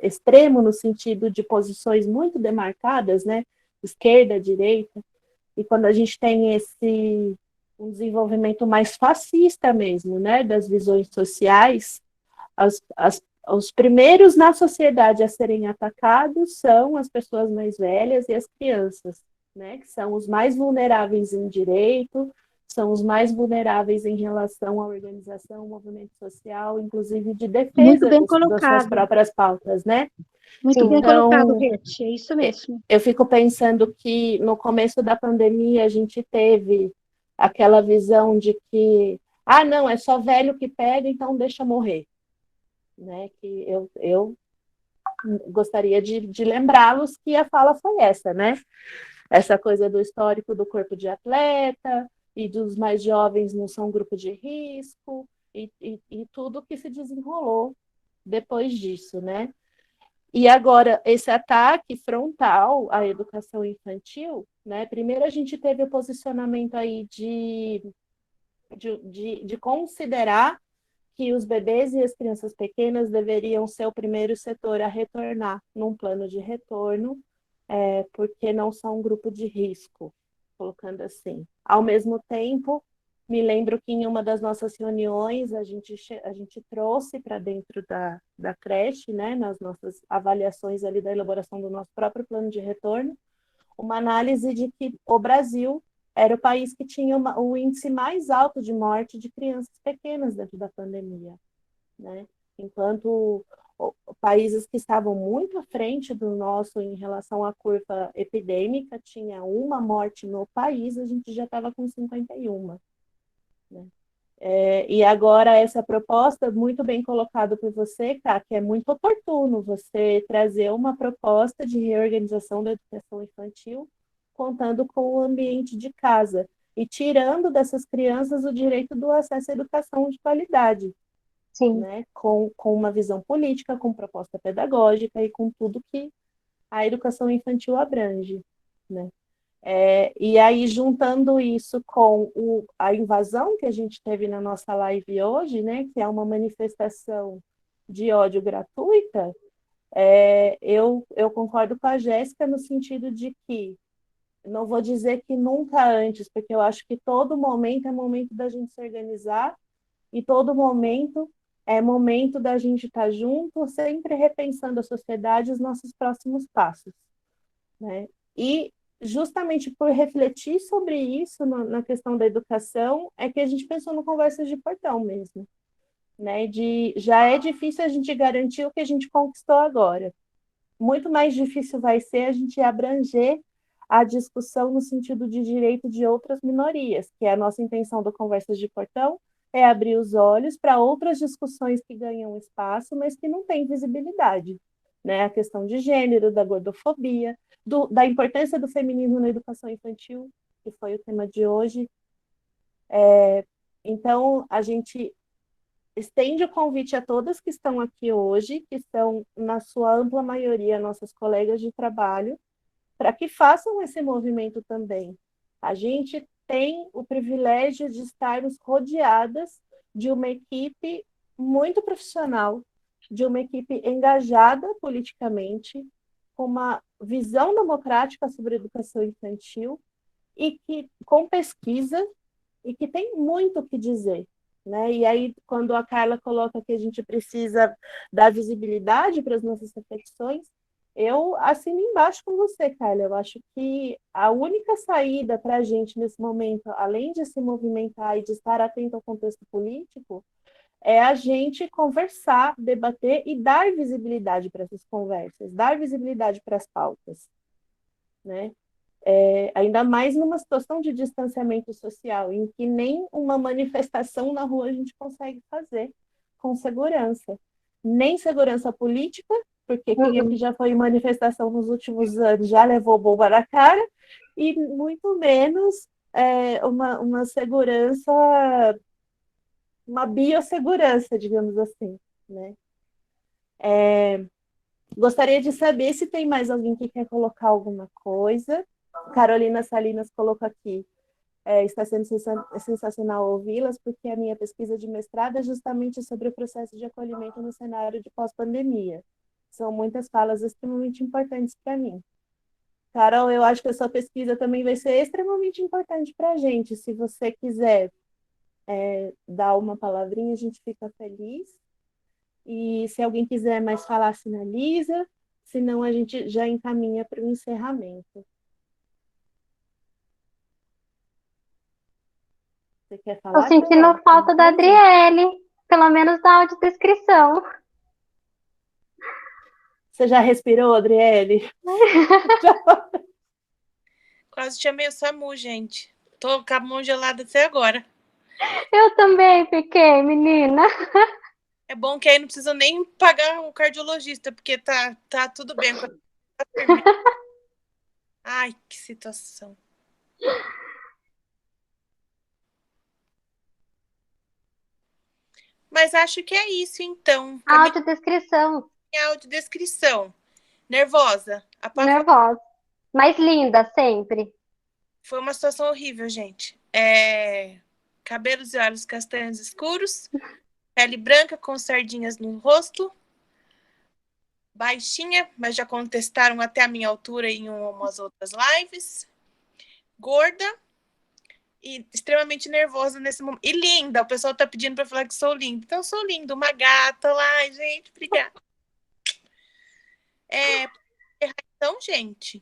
extremo no sentido de posições muito demarcadas, né, esquerda, direita, e quando a gente tem um desenvolvimento mais fascista mesmo, né, das visões sociais, os primeiros na sociedade a serem atacados são as pessoas mais velhas e as crianças, né, que são os mais vulneráveis em direito, são os mais vulneráveis em relação à organização, ao movimento social, inclusive de defesa das suas próprias pautas, né? Muito bem colocado, Beth, é isso mesmo. Eu fico pensando que no começo da pandemia a gente teve aquela visão de que, não, é só velho que pega, então deixa morrer. Né? Que eu gostaria de lembrá-los que a fala foi essa, né? Essa coisa do histórico do corpo de atleta, e dos mais jovens não são grupo de risco, e tudo que se desenrolou depois disso, né? E agora, esse ataque frontal à educação infantil, né? Primeiro a gente teve o posicionamento aí de considerar que os bebês e as crianças pequenas deveriam ser o primeiro setor a retornar num plano de retorno, porque não são um grupo de risco, colocando assim. Ao mesmo tempo, me lembro que em uma das nossas reuniões a gente trouxe para dentro da creche, né, nas nossas avaliações ali da elaboração do nosso próprio plano de retorno, uma análise de que o Brasil era o país que tinha o índice mais alto de morte de crianças pequenas dentro da pandemia, né? Enquanto países que estavam muito à frente do nosso em relação à curva epidêmica, tinha uma morte no país, a gente já estava com 51. Né? E agora essa proposta, muito bem colocada por você, Cá, que é muito oportuno você trazer uma proposta de reorganização da educação infantil, contando com o ambiente de casa e tirando dessas crianças o direito do acesso à educação de qualidade. Sim. Né? Com uma visão política, com proposta pedagógica e com tudo que a educação infantil abrange. Né? E aí, juntando isso com a invasão que a gente teve na nossa live hoje, né, que é uma manifestação de ódio gratuita, eu concordo com a Jéssica no sentido de que, não vou dizer que nunca antes, porque eu acho que todo momento é momento da gente se organizar e todo momento é momento da gente estar junto, sempre repensando a sociedade e os nossos próximos passos. né? E justamente por refletir sobre isso na questão da educação, é que a gente pensou no Conversas de Portão mesmo, né? Já é difícil a gente garantir o que a gente conquistou agora. Muito mais difícil vai ser a gente abranger a discussão no sentido de direito de outras minorias, que é a nossa intenção do Conversas de Portão, é abrir os olhos para outras discussões que ganham espaço, mas que não têm visibilidade, né? A questão de gênero, da gordofobia, da importância do feminismo na educação infantil, que foi o tema de hoje. Então, a gente estende o convite a todas que estão aqui hoje, que são, na sua ampla maioria, nossas colegas de trabalho, para que façam esse movimento também. A gente tem o privilégio de estarmos rodeadas de uma equipe muito profissional, de uma equipe engajada politicamente, com uma visão democrática sobre a educação infantil e que com pesquisa e que tem muito o que dizer, né? E aí, quando a Carla coloca que a gente precisa dar visibilidade para as nossas reflexões, eu assino embaixo com você, Carla. Eu acho que a única saída para a gente nesse momento, além de se movimentar e de estar atento ao contexto político, é a gente conversar, debater e dar visibilidade para essas conversas, dar visibilidade para as pautas, né? Ainda mais numa situação de distanciamento social, em que nem uma manifestação na rua a gente consegue fazer com segurança. Nem segurança política, porque quem aqui já foi em manifestação nos últimos anos já levou bomba na cara, e muito menos uma segurança, uma biossegurança, digamos assim, né? Gostaria de saber se tem mais alguém que quer colocar alguma coisa. Carolina Salinas colocou aqui, está sendo sensacional ouvi-las, porque a minha pesquisa de mestrado é justamente sobre o processo de acolhimento no cenário de pós-pandemia. São muitas falas extremamente importantes para mim. Carol, eu acho que a sua pesquisa também vai ser extremamente importante para a gente. Se você quiser dar uma palavrinha, a gente fica feliz. E se alguém quiser mais falar, sinaliza. Senão, a gente já encaminha para o encerramento. Você quer falar? Estou sentindo falta da Adriele, pelo menos na audiodescrição. Você já respirou, Adriele? Quase chamei o SAMU, gente. Tô com a mão gelada até agora. Eu também fiquei, menina. É bom que aí não precisa nem pagar o cardiologista, porque tá tudo bem. Ai, que situação. Mas acho que é isso, então. Audiodescrição. Audiodescrição. Nervosa. Nervosa. Mas linda, sempre. Foi uma situação horrível, gente. Cabelos e olhos castanhos escuros, pele branca com sardinhas no rosto, baixinha, mas já contestaram até a minha altura em umas outras lives, gorda e extremamente nervosa nesse momento. E linda, o pessoal tá pedindo para falar que sou linda. Então, sou linda, uma gata lá, gente, obrigada. Então, gente,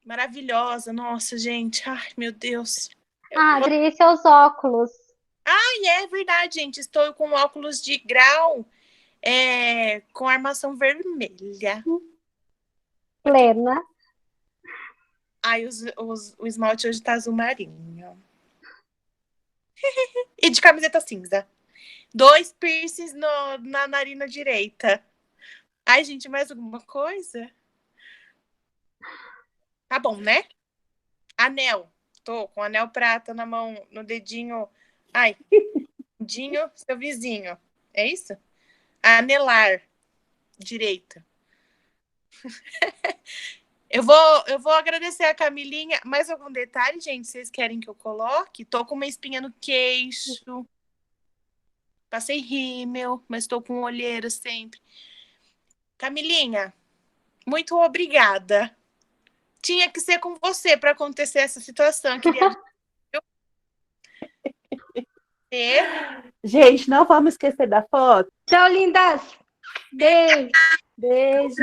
maravilhosa, nossa, gente, ai, meu Deus. Adri, e seus óculos? É verdade, gente, estou com óculos de grau com armação vermelha. Plena. O esmalte hoje tá azul marinho. E de camiseta cinza. 2 piercings na narina direita. Ai, gente, mais alguma coisa? Tá bom, né? Anel. Tô com anel prata na mão, no dedinho. Ai, dedinho, seu vizinho. É isso? Anelar. Direita. Eu vou agradecer a Camilinha. Mais algum detalhe, gente? Vocês querem que eu coloque? Tô com uma espinha no queixo. Passei rímel, mas tô com olheira sempre. Camilinha, muito obrigada. Tinha que ser com você para acontecer essa situação. Queria... Gente, não vamos esquecer da foto. Tchau, lindas. Beijo. Beijo.